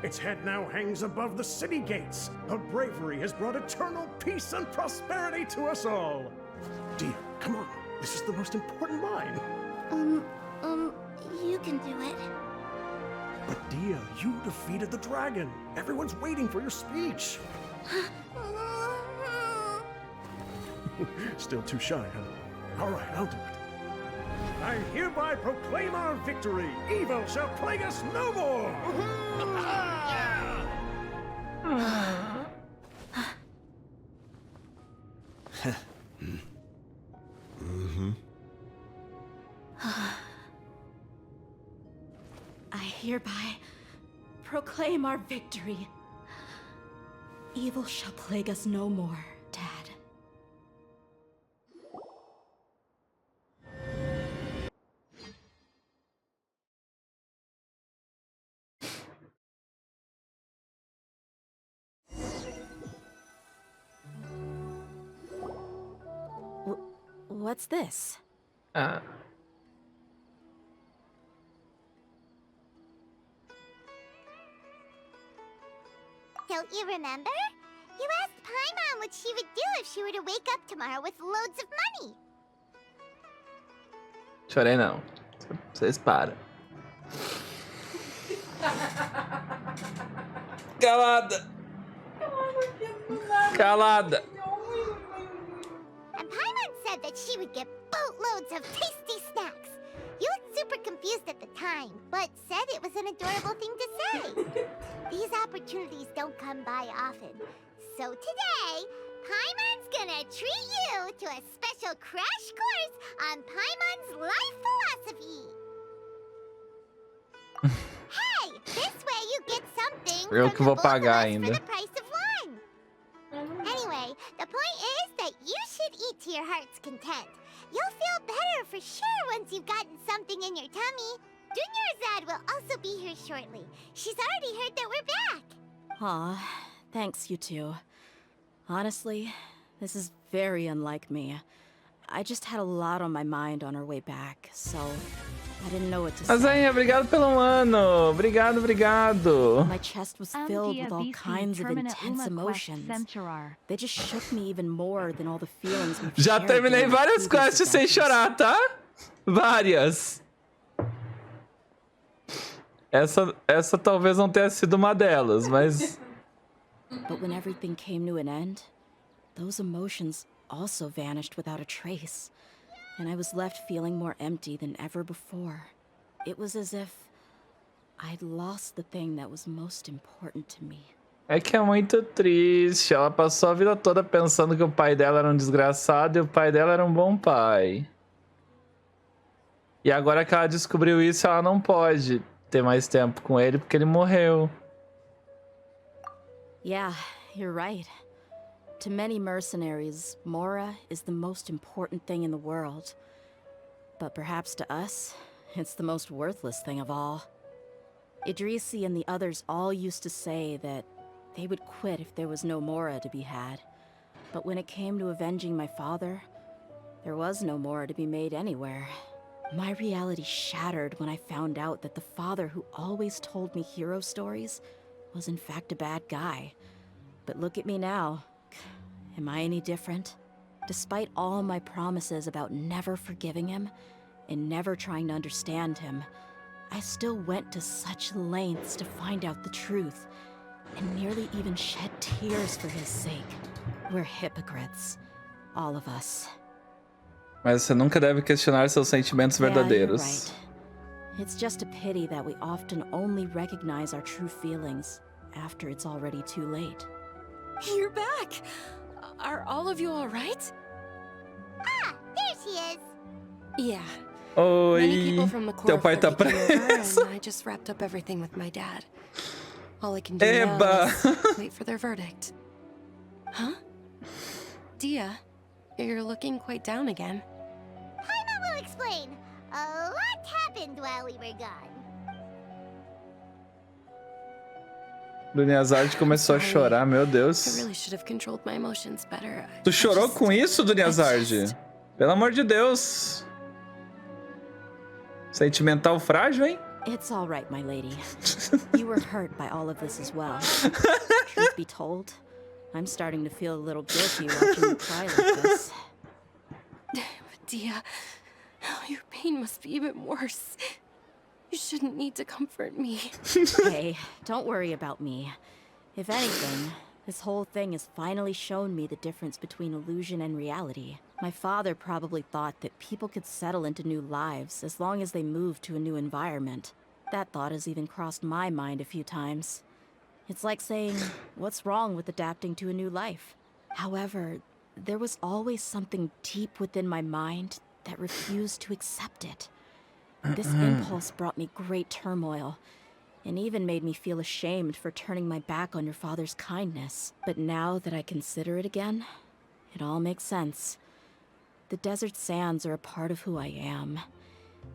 Its head now hangs above the city gates. Her bravery has brought eternal peace and prosperity to us all. Dehya, come on. This is the most important line. You can do it. But Dehya, you defeated the dragon. Everyone's waiting for your speech. Still too shy, huh? All right, I'll do it. I hereby proclaim our victory. Evil shall plague us no more. I hereby proclaim our victory. Evil shall plague us no more, Dad. What's this? Ah. Don't you remember? You asked Paimon what she would do if she were to wake up tomorrow with loads of money. Chorei não. Vocês param. Calada. Calada. And Paimon said that she would get boatloads of tasty snacks. You looked super confused at the time, but said it was an adorable thing to say. These opportunities don't come by often. So today, Paimon's gonna treat you to a special crash course on Paimon's life philosophy. Hey, this way you get something Eu que vou from the both of pagar us ainda. for the price of one. Anyway, the point is that you should eat to your heart's content. You'll feel better for sure once you've gotten something in your tummy. Dunyarzad will also be here shortly. She's already heard that we're back. Aw, thanks, you two. Honestly, this is very unlike me. I just had a lot on my mind on our way back, so I didn't know what to say. Azainha, obrigado pelo ano. Obrigado, obrigado. My chest was filled with all kinds of intense emotions. They just shook me even more than all the feelings we've Já shared terminei during the várias previous quests sem adventures. chorar, tá? Várias. Essa talvez não tenha sido uma delas, mas... But when everything came to an end, those emotions also vanished without a trace, and I was left feeling more empty than ever before. It was as if I'd lost the thing that was most important to me. É que é muito triste. Ela passou a vida toda pensando que o pai dela era um desgraçado e o pai dela era um bom pai. E agora que ela descobriu isso, ela não pode ter mais tempo com ele porque ele morreu. Yeah, you're right. To many mercenaries, Mora is the most important thing in the world. But perhaps to us, it's the most worthless thing of all. Idrisi and the others all used to say that they would quit if there was no Mora to be had. But when it came to avenging my father, there was no Mora to be made anywhere. My reality shattered when I found out that the father who always told me hero stories was in fact a bad guy. But look at me now. Am I any different? Despite all my promises about never forgiving him and never trying to understand him, I still went to such lengths to find out the truth and nearly even shed tears for his sake. We're hypocrites. All of us. Mas você nunca deve questionar seus sentimentos verdadeiros. Yeah, you're right. It's just a pity that we often only recognize our true feelings after it's already too late. You're back! Are all of you alright? Ah, there she is. Yeah. Oi, Many people from the teu pai tá came over, preso. and I just wrapped up everything with my dad. All I can do now Eba! is wait for their verdict. Huh? Dehya, you're looking quite down again. Paimon will explain. A lot happened while we were gone. Dunyarzad começou a chorar, meu I Deus. really should have controlled my emotions better. Tu chorou com isso, Dunyarzad? Pelo amor de Deus. Sentimental frágil, hein? It's all right, my lady. You were hurt by all of this as well. Truth be told, I'm starting to feel a little guilty watching you cry like this. Dehya, your pain must be even worse. You shouldn't need to comfort me. Hey, don't worry about me. If anything, this whole thing has finally shown me the difference between illusion and reality. My father probably thought that people could settle into new lives as long as they moved to a new environment. That thought has even crossed my mind a few times. It's like saying, what's wrong with adapting to a new life? However, there was always something deep within my mind that refused to accept it. This impulse brought me great turmoil, and even made me feel ashamed for turning my back on your father's kindness. But now that I consider it again, it all makes sense. The desert sands are a part of who I am,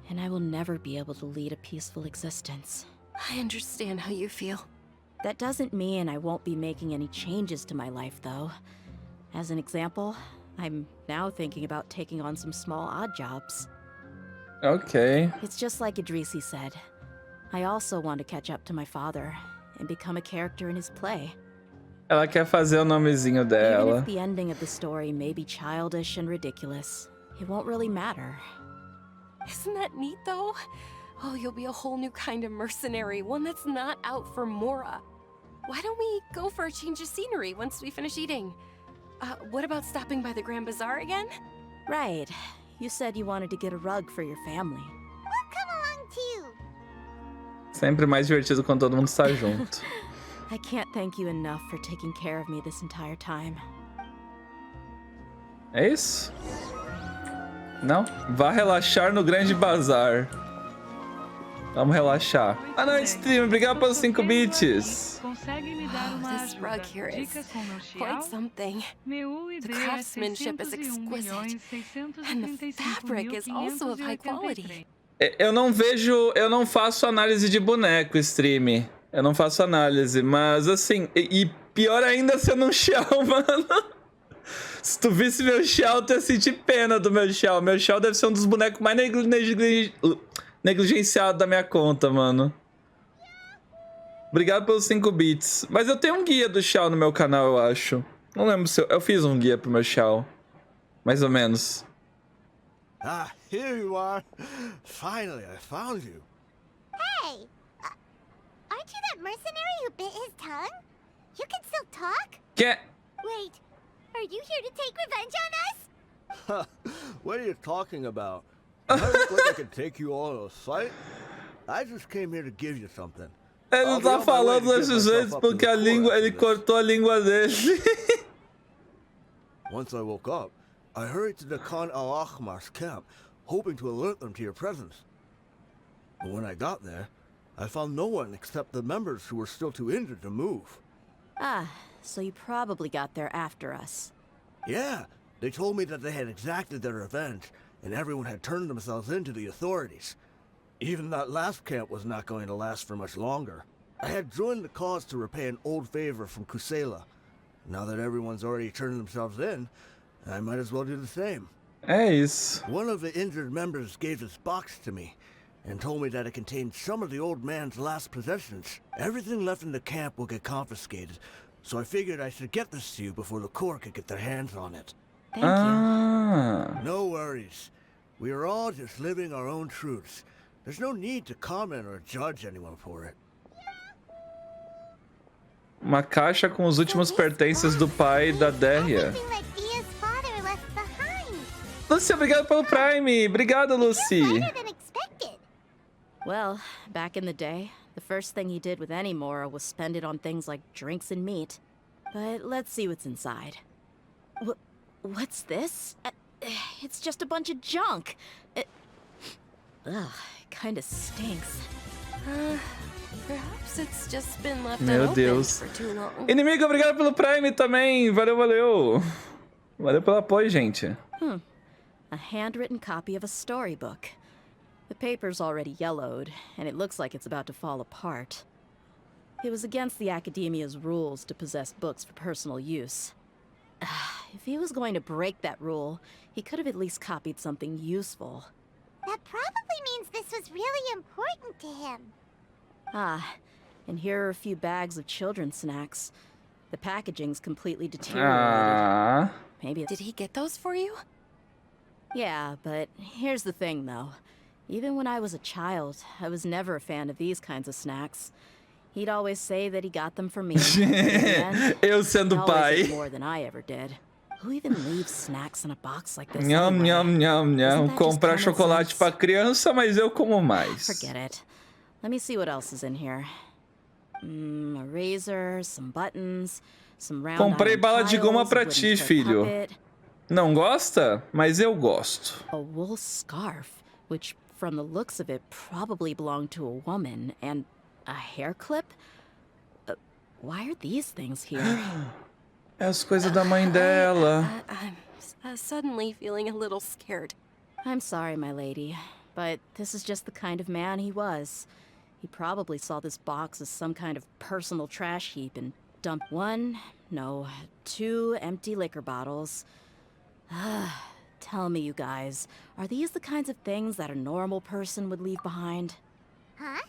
and I will never be able to lead a peaceful existence. I understand how you feel. That doesn't mean I won't be making any changes to my life, though. As an example, I'm now thinking about taking on some small odd jobs. Ok. It's just like Idrisi said. I also want to catch up to my father and become a character in his play. Ela quer fazer o nomezinho Even dela. if the ending of the story may be childish and ridiculous, it won't really matter. Isn't that neat, though? Oh, you'll be a whole new kind of mercenary, one that's not out for Mora. Why don't we go for a change of scenery once we finish eating? What about stopping by the Grand Bazaar again? Right. You said you wanted to get a rug for your family. We'll come along too. Sempre mais divertido quando todo mundo está junto. I can't thank you enough for taking care of me this entire time. É isso? Não? Vá relaxar no Grande Bazar. Vamos relaxar. Ah não, stream, obrigado pelos 5 bits. This rug here is quite something. The craftsmanship is exquisite, and the fabric is also of high quality. Eu não faço análise de boneco, stream. Eu não faço análise, mas assim, e pior ainda se eu não shell, mano. Se tu visse meu shell, tu ia sentir pena do meu shell. Meu shell deve ser um dos bonecos mais negligenciados da minha conta, mano. Obrigado pelos 5 bits. Mas eu tenho um guia do shell no meu canal, eu acho. Não lembro se eu fiz um guia pro meu shell. Mais ou menos. Ah, here you are. Finally, I found you. Hey! Aren't you that mercenary who bit his tongue? You can still talk? Wait, are you here to take revenge on us? What are you talking about? I look like I could take you all in a fight? I just came here to give you something. Ele não tá falando desses jeitos porque a língua, ele cortou a língua dele. Once I woke up, I hurried to the Khan al-Ahmar's camp, hoping to alert them to your presence. But when I got there, I found no one except the members who were still too injured to move. Ah, so you probably got there after us. Yeah, they told me that they had exacted their revenge, and everyone had turned themselves in to the authorities. Even that last camp was not going to last for much longer. I had joined the cause to repay an old favor from Kusela. Now that everyone's already turned themselves in, I might as well do the same. É isso. One of the injured members gave this box to me, and told me that it contained some of the old man's last possessions. Everything left in the camp will get confiscated, so I figured I should get this to you before the Corps could get their hands on it. Thank you. No worries. We are all just living our own truths. There's no need to comment or judge anyone for it. Uma caixa com os últimos pertences do pai da Dehya. Everything that Dehya's father left behind. Lucy, obrigado pelo Prime. Obrigado, Lucy. Better than expected. Well, back in the day, the first thing he did with any Mora was spend it on things like drinks and meat. But let's see what's inside. What's this? It's just a bunch of junk. Ugh, it kinda stinks. Perhaps it's just been left Meu unopened Deus. for too long. Inimigo, obrigado pelo Prime também. Valeu, valeu. Valeu pelo apoio, gente. A handwritten copy of a storybook. The paper's already yellowed, and it looks like it's about to fall apart. It was against the Academia's rules to possess books for personal use. If he was going to break that rule, he could have at least copied something useful. That probably means this was really important to him. Ah, and here are a few bags of children's snacks. The packaging's completely deteriorated. Ah. Maybe Did he get those for you? Yeah, but here's the thing, though. Even when I was a child, I was never a fan of these kinds of snacks. He'd always say that he got them for me. Eu sendo pai. More than I ever did. Who even leaves snacks in a box like this? Nham, Anyway? nham, nham, nham. Comprar chocolate pra criança, mas eu como mais. Forget it. Let me see what else is in here. A razor, some buttons, some round Comprei iron bala de goma tiles, pra a wooden ti, toy filho. puppet, Não gosta? Mas eu gosto. a wool scarf, which from the looks of it probably belonged to a woman, and a hair clip? Why are these things here? É as coisas da mãe dela. I'm suddenly feeling a little scared. I'm sorry, my lady, but this is just the kind of man he was. He probably saw this box as some kind of personal trash heap and dumped 2 empty liquor bottles. Tell me, you guys, are these the kinds of things that a normal person would leave behind? Huh?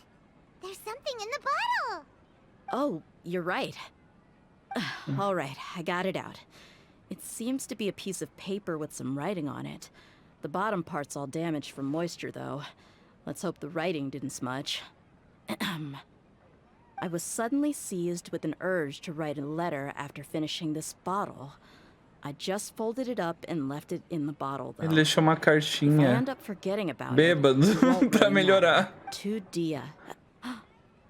There's something in the bottle! Oh, you're right. All right, I got it out. It seems to be a piece of paper with some writing on it. The bottom part's all damaged from moisture, though. Let's hope the writing didn't smudge. I was suddenly seized with an urge to write a letter after finishing this bottle. I just folded it up and left it in the bottle, though. Ele deixou uma If I cartinha. end up forgetting about Bêbado, it, it won't pra really melhorar. matter. To Dehya.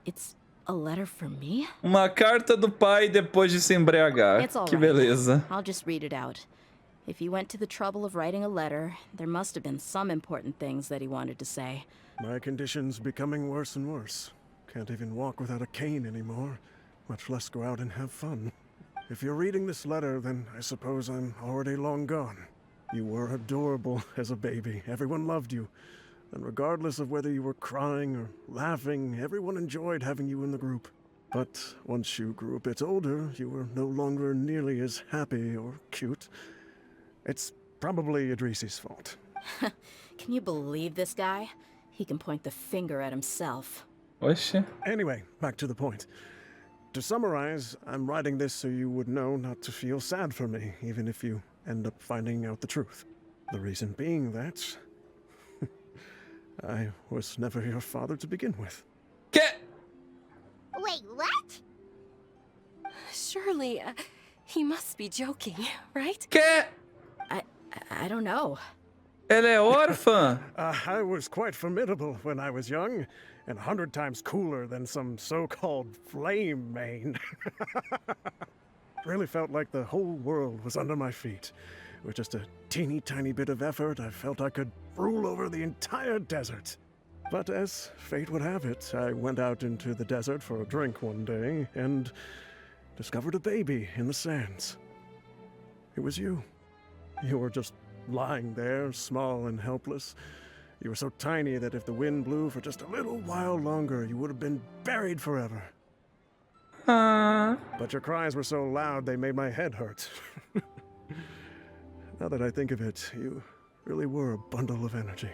It's a letter for me? Uma carta do pai depois de se embriagar. It's all Que right. beleza. I'll just read it out. If he went to the trouble of writing a letter, there must have been some important things that he wanted to say. My condition's becoming worse and worse. Can't even walk without a cane anymore, much less go out and have fun. If you're reading this letter, then I suppose I'm already long gone. You were adorable as a baby. Everyone loved you. And regardless of whether you were crying or laughing, everyone enjoyed having you in the group. But once you grew a bit older, you were no longer nearly as happy or cute. It's probably Idrisi's fault. Can you believe this guy? He can point the finger at himself. Oxe. Anyway, back to the point. To summarize, I'm writing this so you would know not to feel sad for me, even if you end up finding out the truth. The reason being that I was never your father to begin with. Que? Wait, what? Surely, he must be joking, right? Que? I don't know. Ela é órfã? I was quite formidable when I was young, and 100 times cooler than some so-called flame main. Really felt like the whole world was under my feet. With just a teeny tiny bit of effort, I felt I could rule over the entire desert. But as fate would have it, I went out into the desert for a drink one day and discovered a baby in the sands. It was you. You were just lying there, small and helpless. You were so tiny that if the wind blew for just a little while longer, you would have been buried forever. But your cries were so loud they made my head hurt. Now that I think of it, you really were a bundle of energy.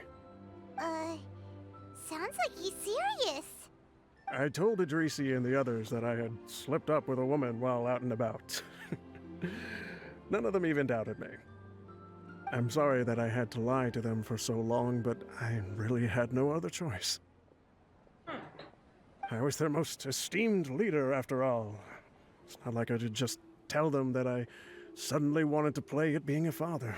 Sounds like he's serious. I told Idrisi and the others that I had slipped up with a woman while out and about. None of them even doubted me. I'm sorry that I had to lie to them for so long, but I really had no other choice. I was their most esteemed leader, after all. It's not like I could just tell them that I suddenly wanted to play at being a father.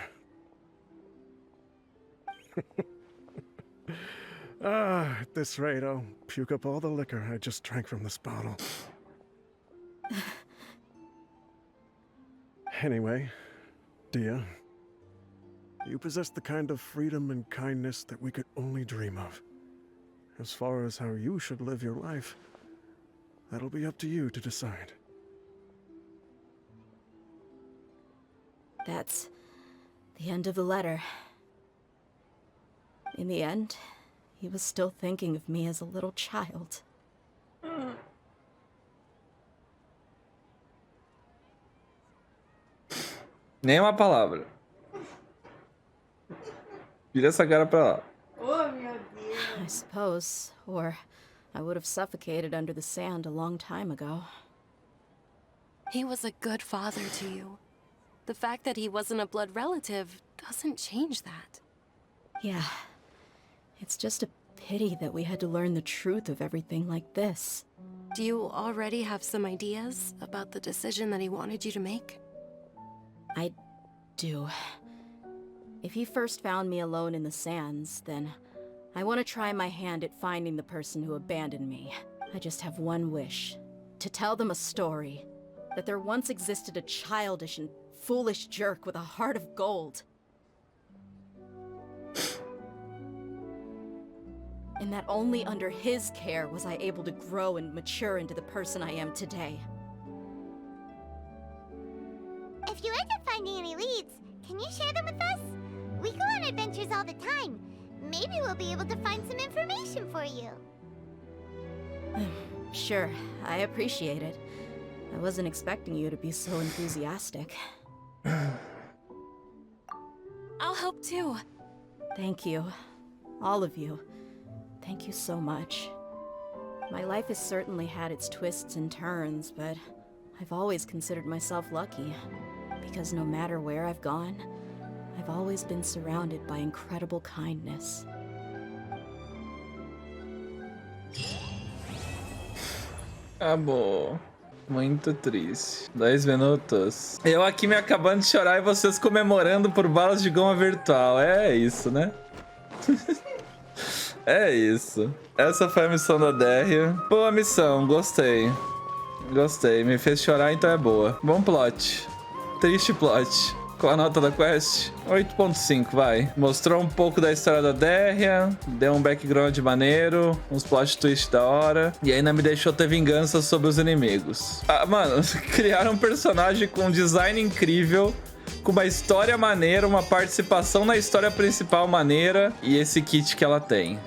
At this rate, I'll puke up all the liquor I just drank from this bottle. Anyway, Dehya, you possess the kind of freedom and kindness that we could only dream of. As far as how you should live your life, that'll be up to you to decide. That's the end of the letter. In the end, he was still thinking of me as a little child. Nem uma palavra. Vira essa cara pra lá. Oh, meu Deus. I suppose, or I would have suffocated under the sand a long time ago. He was a good father to you. The fact that he wasn't a blood relative doesn't change that. Yeah, It's just a pity that we had to learn the truth of everything like this. Do you already have some ideas about the decision that he wanted you to make? I do. If he first found me alone in the sands, then I want to try my hand at finding the person who abandoned me. I just have one wish. To tell them a story. That there once existed a childish and foolish jerk with a heart of gold. And that only under his care was I able to grow and mature into the person I am today. If you end up finding any leads, can you share them with us? We go on adventures all the time. Maybe we'll be able to find some information for you. Sure, I appreciate it. I wasn't expecting you to be so enthusiastic. I'll help too. Thank you. All of you. Thank you so much. My life has certainly had its twists and turns, but I've always considered myself lucky. Because no matter where I've gone, I've always been surrounded by incredible kindness. Acabou. Muito triste. 10 minutos. Eu aqui me acabando de chorar e vocês comemorando por balas de goma virtual. É isso, né? É isso. Essa foi a missão da Dehya. Boa missão, gostei. Gostei, me fez chorar, então é boa. Bom plot. Triste plot. Qual a nota da quest? 8.5, vai. Mostrou um pouco da história da Dehya, deu um background maneiro, uns plot twists da hora, e ainda me deixou ter vingança sobre os inimigos. Ah, mano, criaram um personagem com um design incrível, com uma história maneira, uma participação na história principal maneira, e esse kit que ela tem.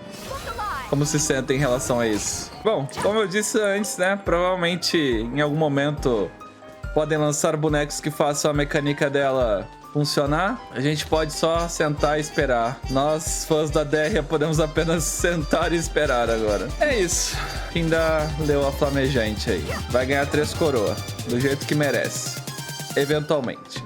Como se sentem em relação a isso? Bom, como eu disse antes, né, provavelmente em algum momento podem lançar bonecos que façam a mecânica dela funcionar. A gente pode só sentar e esperar. Nós, fãs da Dehya, podemos apenas sentar e esperar agora. É isso. Ainda leu a flamejante aí. Vai ganhar 3 coroas. Do jeito que merece. Eventualmente.